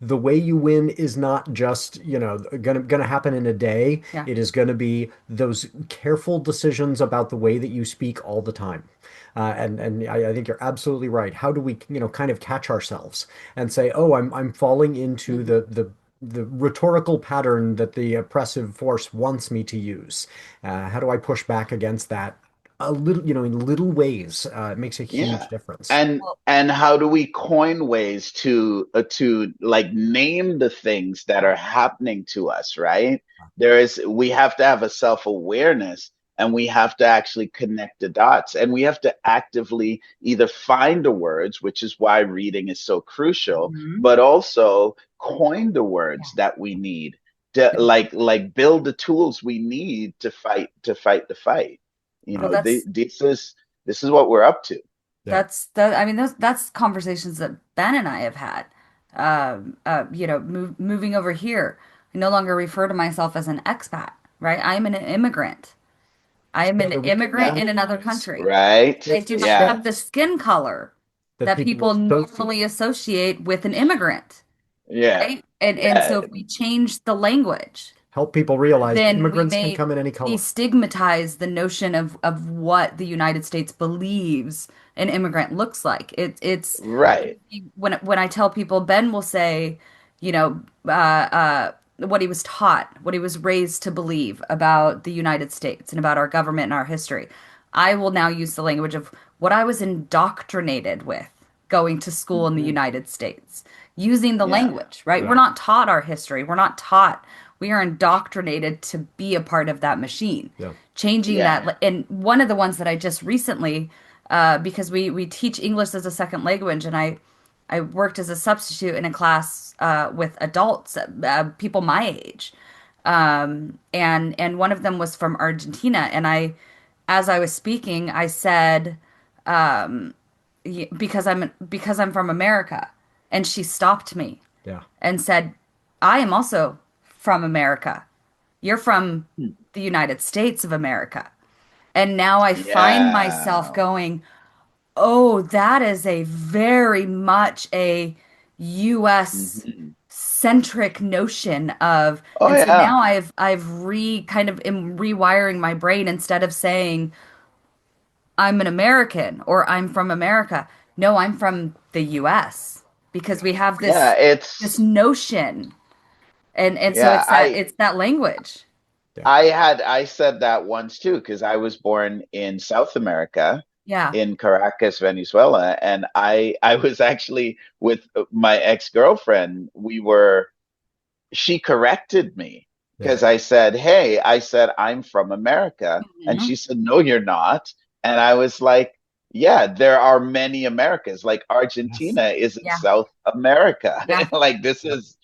S1: the way you win is not just, gonna happen in a day.
S2: Yeah.
S1: It is gonna be those careful decisions about the way that you speak all the time. And I think you're absolutely right. How do we, kind of catch ourselves and say, oh, I'm falling into
S2: Hmm.
S1: the rhetorical pattern that the oppressive force wants me to use. How do I push back against that a little, in little ways? It makes a huge
S3: Yeah.
S1: difference.
S2: Well,
S3: And how do we coin ways to like name the things that are happening to us, right? We have to have a self-awareness, and we have to actually connect the dots, and we have to actively either find the words, which is why reading is so crucial,
S2: mhm.
S3: but also coin the
S2: Yeah.
S3: words that we need to, like build the tools we need to fight the fight.
S2: Well,
S3: This is what we're up to.
S1: Yeah.
S2: I mean, that's conversations that Ben and I have had. Moving over here, I no longer refer to myself as an expat, right? I am an immigrant. I am
S1: So
S2: an
S1: that we can
S2: immigrant
S3: Yeah.
S2: in another
S1: normalize
S2: country.
S3: Right?
S2: I
S1: this
S2: do not
S3: Yeah.
S2: have the
S1: respect
S2: skin color
S1: that
S2: that
S1: people
S2: people
S1: associate.
S2: normally associate with an immigrant,
S3: Yeah.
S2: right? And
S3: Yeah.
S2: so if we change the language,
S1: Help people realize
S2: then we
S1: immigrants can
S2: may
S1: come in any color.
S2: destigmatize the notion of what the United States believes an immigrant looks like. It's
S3: Right.
S2: when I tell people, Ben will say, you know, what he was taught, what he was raised to believe about the United States and about our government and our history. I will now use the language of what I was indoctrinated with going to school in the
S3: Mhm.
S2: United States, using the
S3: Yeah.
S2: language, right? We're
S1: Yeah.
S2: not taught our history. We're not taught. We are indoctrinated to be a part of that machine.
S1: Yeah.
S2: Changing
S3: Yeah.
S2: that, and one of the ones that I just recently, because we teach English as a second language, and I worked as a substitute in a class with adults, people my age, and one of them was from Argentina, and as I was speaking, I said, because I'm from America," and she stopped me
S1: Yeah.
S2: and said, "I am also from America. You're from
S3: Hmm.
S2: the United States of America." And now I find myself
S3: Yeah.
S2: going, "Oh, that is a very much a US
S3: Mhm.
S2: centric notion of,"
S3: Oh
S2: and so
S3: yeah.
S2: now I've kind of am rewiring my brain instead of saying I'm an American or I'm from America. No, I'm from the US because we have
S3: Yeah,
S2: this
S3: it's
S2: notion. And so
S3: yeah,
S2: it's that language.
S1: Yeah.
S3: I said that once too, because I was born in South America,
S2: Yeah.
S3: in Caracas, Venezuela, and I was actually with my ex-girlfriend. She corrected me
S1: Yeah.
S3: because I said, "Hey," I said, "I'm from America," and
S2: Mhm.
S3: she said, "No, you're not." And I was like, "Yeah, there are many Americas. Like
S1: Yes.
S3: Argentina is in
S2: Yeah.
S3: South America.
S2: Yeah.
S3: Like this
S1: Yep.
S3: is,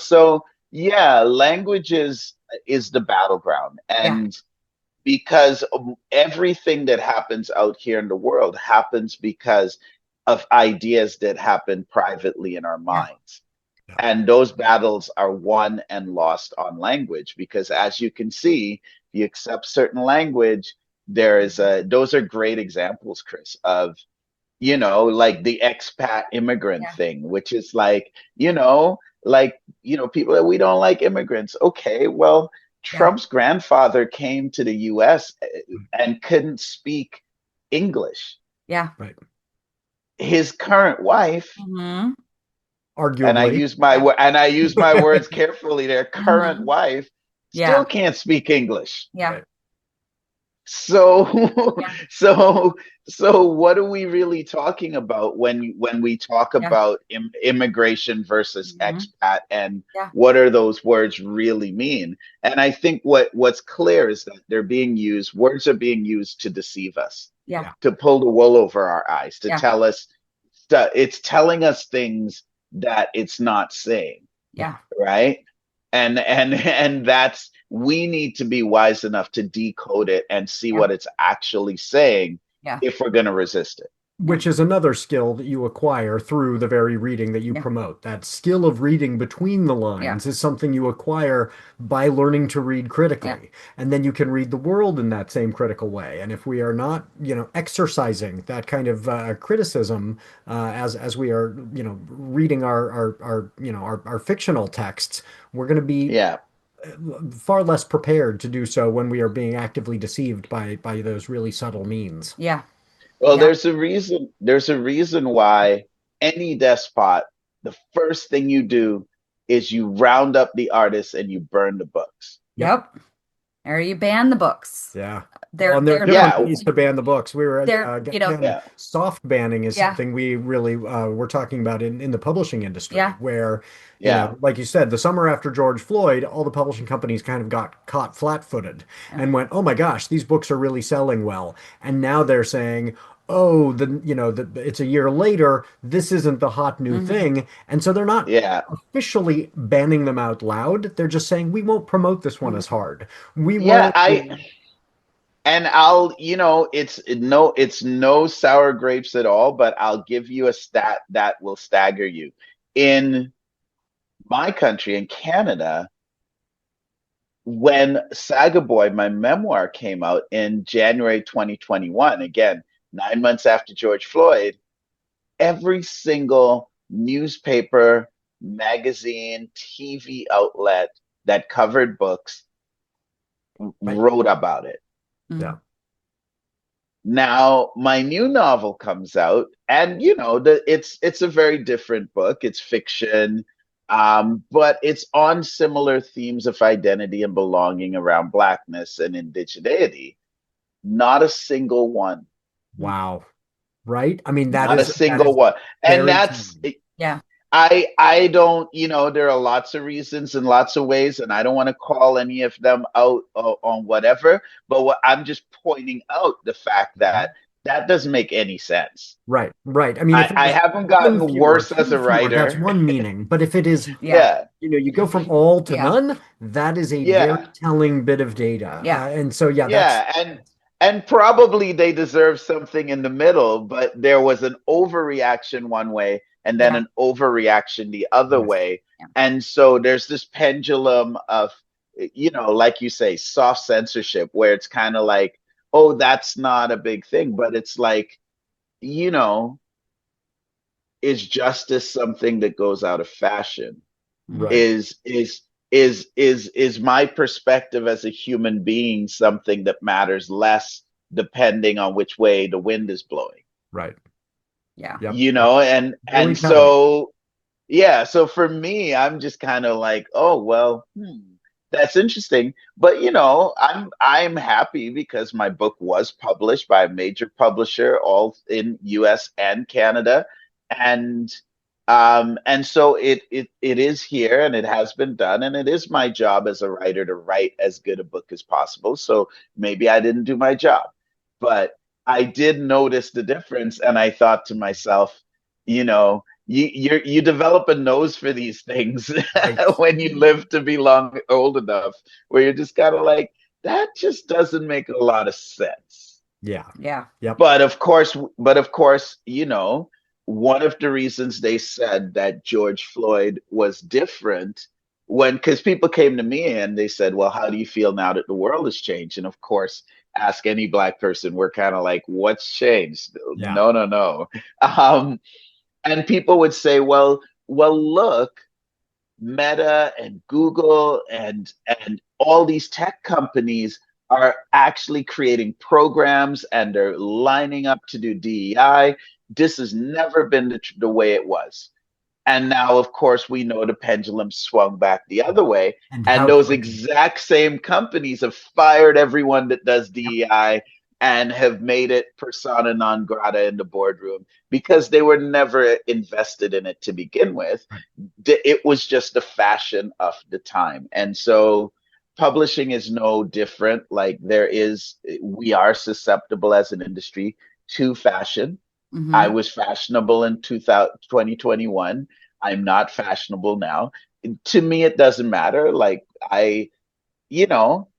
S3: so yeah, language is the battleground.
S2: Yeah.
S3: And because everything that happens out here in the world happens because of ideas that happen privately in our
S2: Yeah.
S3: minds.
S1: Yeah.
S3: And those battles are won and lost on language because, as you can see, if you accept certain language, those are great examples, Chris, of, like the expat immigrant
S2: Yeah.
S3: thing, which is people that we don't like immigrants. Okay, well,
S2: Yeah.
S3: Trump's grandfather came to the US and couldn't speak English.
S2: Yeah.
S1: Right.
S3: His current wife,
S2: Hmm.
S3: and
S1: Arguably.
S2: Yeah.
S3: I use my words carefully, their current
S2: Hmm.
S3: wife still
S2: Yeah.
S3: can't speak English.
S2: Yeah.
S1: Right.
S3: So,
S2: Yeah.
S3: so, so, what are we really talking about when we talk
S2: Yeah.
S3: about immigration versus
S2: Hmm.
S3: expat, and
S2: Yeah.
S3: what are those words really mean? And I think what's clear is that words are being used to deceive us,
S2: Yeah.
S1: Yeah.
S3: to pull the wool over our eyes, to
S2: Yeah.
S3: tell us it's telling us things that it's not saying,
S1: Yeah.
S2: Yeah.
S3: right? And that's we need to be wise enough to decode it and see
S2: Yeah.
S3: what it's actually saying
S2: Yeah.
S3: if we're going to resist it.
S2: Yeah.
S1: Which is another skill that you acquire through the very reading that you
S2: Yeah.
S1: promote. That skill of reading between the
S2: Yeah.
S1: lines is something you acquire by learning to read
S2: Yeah.
S1: critically. And then you can read the world in that same critical way. And if we are not, exercising that kind of criticism as we are, reading our fictional texts, we're going to be
S3: Yeah.
S1: far less prepared to do so when we are being actively deceived by those really subtle means.
S2: Yeah.
S3: Well,
S2: Yeah.
S3: there's a reason why any despot, the first thing you do is you round up the artists and you burn the books.
S1: Yep.
S2: Yep. Or you ban the books.
S1: Yeah. Well,
S2: They're
S1: and there are
S2: they're
S1: different
S3: Yeah.
S1: ways to ban the books. We were
S2: they're
S1: again,
S3: Yeah.
S1: soft banning is
S2: yeah.
S1: something we really were talking about in the publishing industry,
S2: Yeah.
S1: where,
S3: Yeah.
S1: like you said, the summer after George Floyd, all the publishing companies kind of got caught flat-footed
S2: Yeah.
S1: and went, "Oh my gosh, these books are really selling well." And now they're saying, "Oh, it's a year later, this isn't the hot new
S2: Hmm.
S1: thing." And so they're not
S3: Yeah.
S1: officially banning them out loud. They're just saying, "We won't promote this one as
S2: Hmm.
S1: hard. We
S3: Yeah,
S1: won't."
S3: and it's no sour grapes at all, but I'll give you a stat that will stagger you. In my country, in Canada, when Saga Boy, my memoir, came out in January 2021, again, 9 months after George Floyd, every single newspaper, magazine, TV outlet that covered books
S1: Right.
S3: wrote about it.
S1: Yeah.
S2: Hmm.
S3: Now, my new novel comes out, and it's a very different book. It's fiction, but it's on similar themes of identity and belonging around Blackness and indigeneity. Not a single one.
S1: Wow. Right? I mean,
S3: Not a
S1: that is
S3: single one. And
S1: very
S3: that's
S1: telling.
S2: Yeah.
S3: I don't, there are lots of reasons and lots of ways, and I don't want to call any of them out on whatever, but I'm just pointing out the fact that that doesn't make any sense.
S1: Right, right. I mean, if it
S3: I
S1: was
S3: haven't
S1: one
S3: gotten
S1: fewer,
S3: worse as
S1: two
S3: a
S1: fewer, that's
S3: writer.
S1: one meaning. But if it is,
S2: Yeah.
S3: Yeah,
S1: you go from all to
S2: Yeah.
S1: none, that is a very
S3: yeah,
S1: telling bit of data.
S2: Yeah.
S1: And so, yeah, that's
S3: yeah. And probably they deserve something in the middle, but there was an overreaction one way and then
S2: Yeah.
S3: an overreaction the other
S1: yes.
S3: way.
S2: Yeah.
S3: And so there's this pendulum of, like you say, soft censorship, where it's kind of like, oh, that's not a big thing. But it's like, you know, is justice something that goes out of fashion?
S2: Mhm.
S1: Right.
S3: Is my perspective as a human being something that matters less depending on which way the wind is blowing?
S1: Right.
S2: Yeah.
S1: Yep.
S3: And
S1: Very telling.
S3: so yeah, so for me, I'm just kind of like, oh well, that's interesting. But I'm happy because my book was published by a major publisher, all in US and Canada. And so it is here, and it has been done, and it is my job as a writer to write as good a book as possible. So maybe I didn't do my job, but I did notice the difference, and I thought to myself, you develop a nose for these things
S1: Right.
S3: when you live to be old enough, where you're just kind of like, that just doesn't make a lot of sense.
S1: Yeah.
S2: Yeah.
S1: Yep.
S3: But of course, one of the reasons they said that George Floyd was different, because people came to me and they said, well, how do you feel now that the world has changed? And of course, ask any Black person, we're kind of like, what's changed?
S1: Yeah.
S3: No, no, no. Um, and people would say, well, look, Meta and Google and all these tech companies are actually creating programs, and they're lining up to do DEI. This has never been the way it was. And now, of course, we know the pendulum swung back the other way.
S1: And
S3: And
S1: how
S3: those
S1: quickly.
S3: exact same companies have fired everyone that does
S1: Yep.
S3: DEI and have made it persona non grata in the boardroom because they were never invested in it to begin with.
S1: Right.
S3: It was just the fashion of the time. And so publishing is no different. Like we are susceptible as an industry to fashion. I
S2: Hmm.
S3: was fashionable in 2021. I'm not fashionable now. To me, it doesn't matter. Like you know,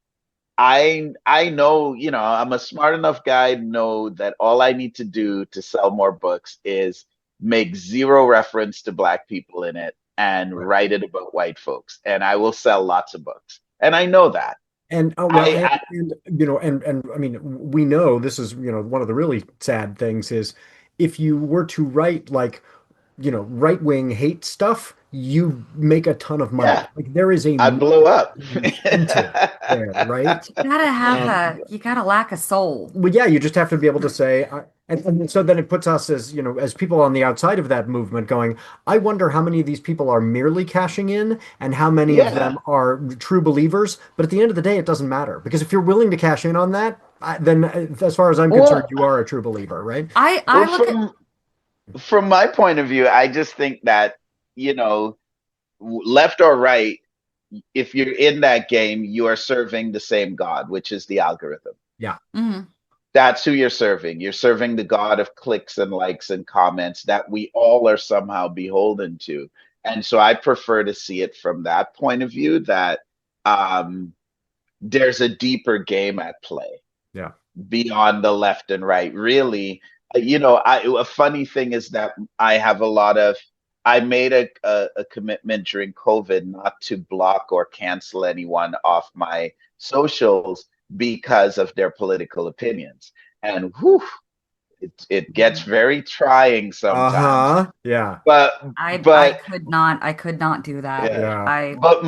S3: I know, I'm a smart enough guy to know that all I need to do to sell more books is make zero reference to Black people in it and
S1: Right.
S3: write it about white folks, and I will sell lots of books. And I know that.
S1: And well,
S3: I
S1: and I mean, we know this is, one of the really sad things is if you were to write like, right-wing hate stuff, you make a ton of money.
S3: Yeah,
S1: Like there is a
S3: I blow
S1: market
S3: up.
S1: incentive there, right?
S2: You gotta lack a soul.
S1: Well, yeah, you just have to be able to say, and so then it puts us as, as people on the outside of that movement going, I wonder how many of these people are merely cashing in and how many of
S3: Yeah.
S1: them are true believers. But at the end of the day, it doesn't matter because if you're willing to cash in on that, then as far as I'm concerned,
S3: Well,
S1: you are a true believer, right?
S2: I
S3: well,
S2: look at
S3: from my point of view, I just think that, you know, left or right, if you're in that game, you are serving the same God, which is the algorithm.
S1: Yeah.
S2: Mhm.
S3: That's who you're serving. You're serving the God of clicks and likes and comments that we all are somehow beholden to. And so I prefer to see it from that point of view, that um, there's a deeper game at play
S1: Yeah.
S3: beyond the left and right. Really, a funny thing is that I made a commitment during COVID not to block or cancel anyone off my socials because of their political opinions. And whew, it gets very trying sometimes.
S1: Uh-huh. Yeah.
S3: But
S2: I
S3: but
S2: could not do that.
S3: yeah.
S1: Yeah.
S2: I
S3: But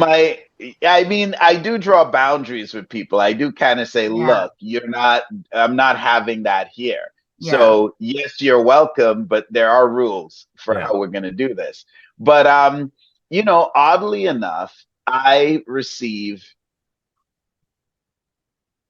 S3: I mean, I do draw boundaries with people. I do kind of say,
S2: Yeah.
S3: look, I'm not having that here.
S2: Yeah.
S3: So yes, you're welcome, but there are rules for
S1: Yeah.
S3: how we're going to do this. But oddly enough, I receive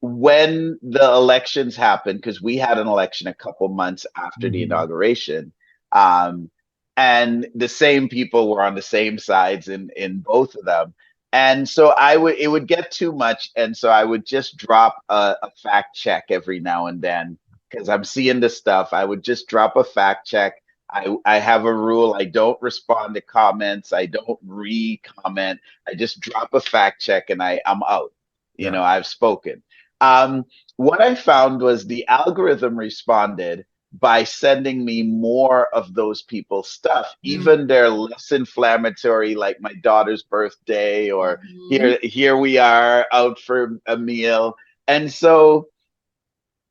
S3: when the elections happened, because we had an election a couple months after the
S1: Mhm.
S3: inauguration, um, and the same people were on the same sides in both of them. And so it would get too much, and so I would just drop a fact check every now and then because I'm seeing this stuff. I would just drop a fact check. I have a rule. I don't respond to comments. I don't re-comment. I just drop a fact check and I'm out. You
S1: Yeah.
S3: know, I've spoken. Um, what I found was the algorithm responded by sending me more of those people's stuff, even they're less inflammatory, like my daughter's birthday, or
S2: Mm-hmm.
S3: here we are out for a meal. And so,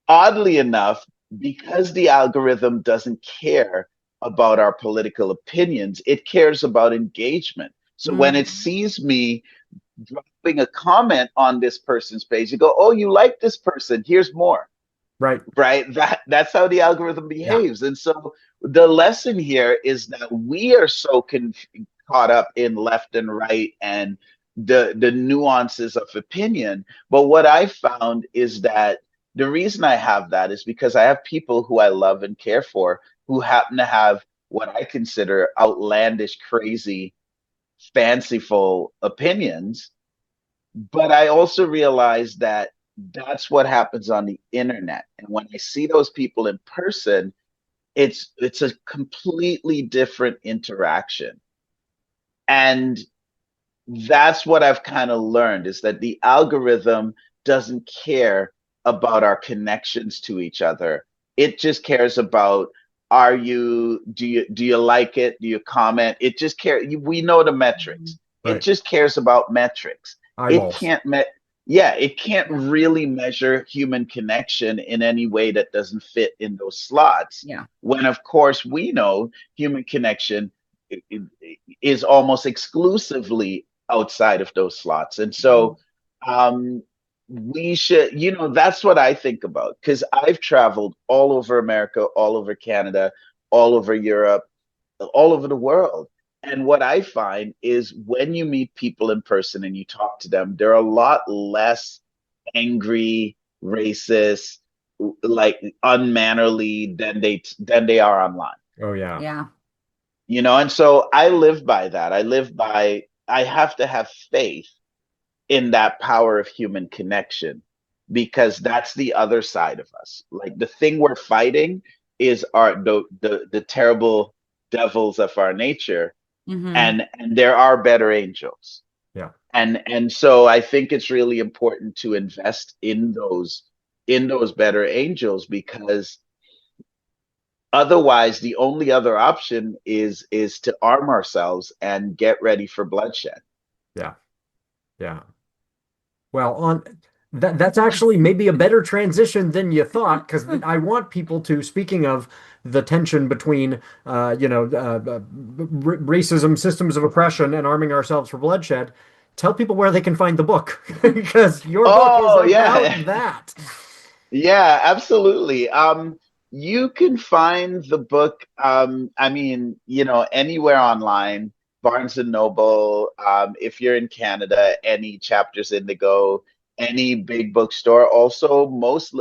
S3: oddly enough, because the algorithm doesn't care about our political opinions, it cares about engagement. So when it
S2: Mm-hmm.
S3: sees me dropping a comment on this person's page, you go, "Oh, you like this person? Here's more."
S1: Right.
S3: Right? That's how the algorithm
S1: Yeah.
S3: behaves. And so the lesson here is that we are so caught up in left and right and the nuances of opinion. But what I found is that the reason I have that is because I have people who I love and care for who happen to have what I consider outlandish, crazy, fanciful opinions. But I also realize that that's what happens on the internet. And when I see those people in person, it's a completely different interaction. And that's what I've kind of learned is that the algorithm doesn't care about our connections to each other. It just cares about, do you like it? Do you comment? It just cares. We know the metrics. It
S1: Right.
S3: just cares about metrics. It
S1: Eyeballs.
S3: can't me Yeah, it can't really measure human connection in any way that doesn't fit in those slots.
S2: Yeah.
S3: When of course we know human connection is almost exclusively outside of those slots. And so um, we should, that's what I think about because I've traveled all over America, all over Canada, all over Europe, all over the world. And what I find is when you meet people in person and you talk to them, they're a lot less angry, racist, like unmannerly than they are online.
S1: Oh yeah.
S2: Yeah.
S3: And so I live by that. I have to have faith in that power of human connection because that's the other side of us. Like the thing we're fighting is the terrible devils of our nature,
S2: Mm-hmm.
S3: and there are better angels.
S1: Yeah.
S3: And so I think it's really important to invest in those better angels because otherwise the only other option is to arm ourselves and get ready for bloodshed.
S1: Yeah. Yeah. Well, on that's actually maybe a better transition than you thought, because I want people to, speaking of the tension between, racism, systems of oppression, and arming ourselves for bloodshed, tell people where they can find the book, because your book is
S3: Oh
S1: about
S3: yeah.
S1: that.
S3: Yeah, absolutely. You can find the book, I mean, anywhere online, Barnes and Noble, if you're in Canada, any Chapters Indigo, any big bookstore, also most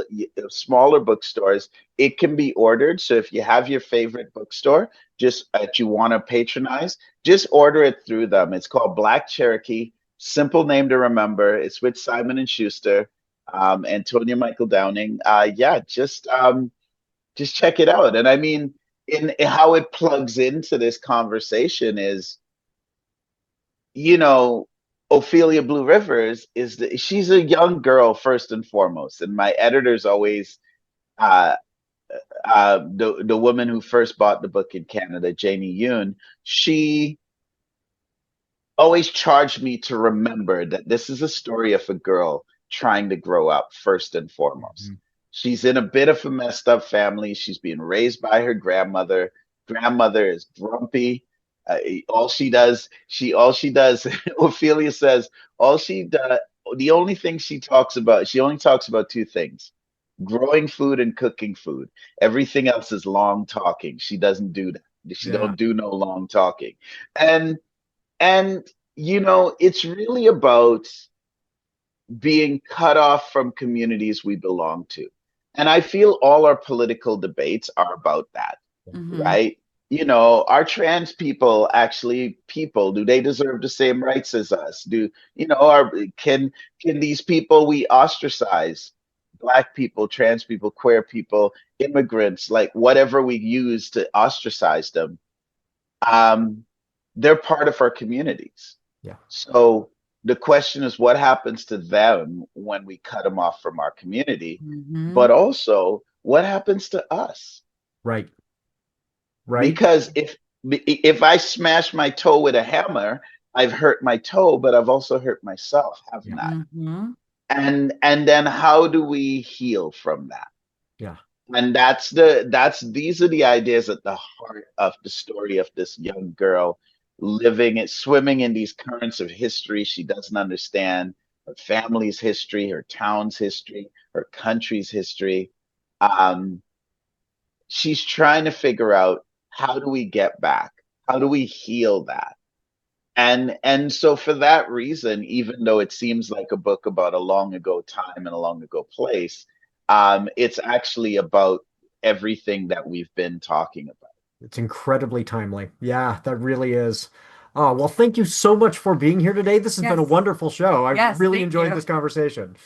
S3: smaller bookstores, it can be ordered. So if you have your favorite bookstore, just that you want to patronize, just order it through them. It's called Black Cherokee, simple name to remember. It's with Simon and Schuster, Antonia Michael Downing. Yeah, just check it out. And I mean, in how it plugs into this conversation is, you know, Ophelia Blue Rivers she's a young girl first and foremost, and my editors always uh, the woman who first bought the book in Canada, Janie Yoon, she always charged me to remember that this is a story of a girl trying to grow up first and foremost.
S1: Mhm.
S3: She's in a bit of a messed up family. She's being raised by her grandmother. Grandmother is grumpy. All she does, Ophelia says, all she does, the only thing she only talks about two things: growing food and cooking food. Everything else is long talking. She doesn't do that. She
S1: Yeah.
S3: don't do no long talking. And and it's really about being cut off from communities we belong to. And I feel all our political debates are about that,
S2: Mhm.
S3: right? You know, are trans people actually people? Do they deserve the same rights as us? Do you know, can these people we ostracize, black people, trans people, queer people, immigrants, like whatever we use to ostracize them, um, they're part of our communities.
S1: Yeah.
S3: So the question is, what happens to them when we cut them off from our community?
S2: Mhm.
S3: But also, what happens to us?
S1: Right. Right.
S3: Because if I smash my toe with a hammer, I've hurt my toe, but I've also hurt myself, haven't
S1: Yeah.
S3: I?
S2: Mhm.
S3: And then how do we heal from that?
S1: Yeah.
S3: And these are the ideas at the heart of the story of this young girl living it, swimming in these currents of history she doesn't understand, her family's history, her town's history, her country's history. Um, she's trying to figure out, how do we get back? How do we heal that? And so for that reason, even though it seems like a book about a long ago time and a long ago place, it's actually about everything that we've been talking about.
S1: It's incredibly timely. Yeah, that really is. Oh, well, thank you so much for being here today. This has been a
S2: Yes.
S1: wonderful show. I
S2: Yes,
S1: really
S2: thank
S1: enjoyed
S2: you.
S1: this conversation.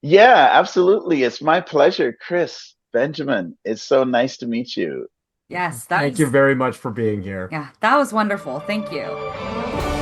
S3: Yeah, absolutely. It's my pleasure, Chrys, Benjamin. It's so nice to meet you.
S2: Yes,
S1: Thank you very much for being here.
S2: yeah, that was wonderful. Thank you.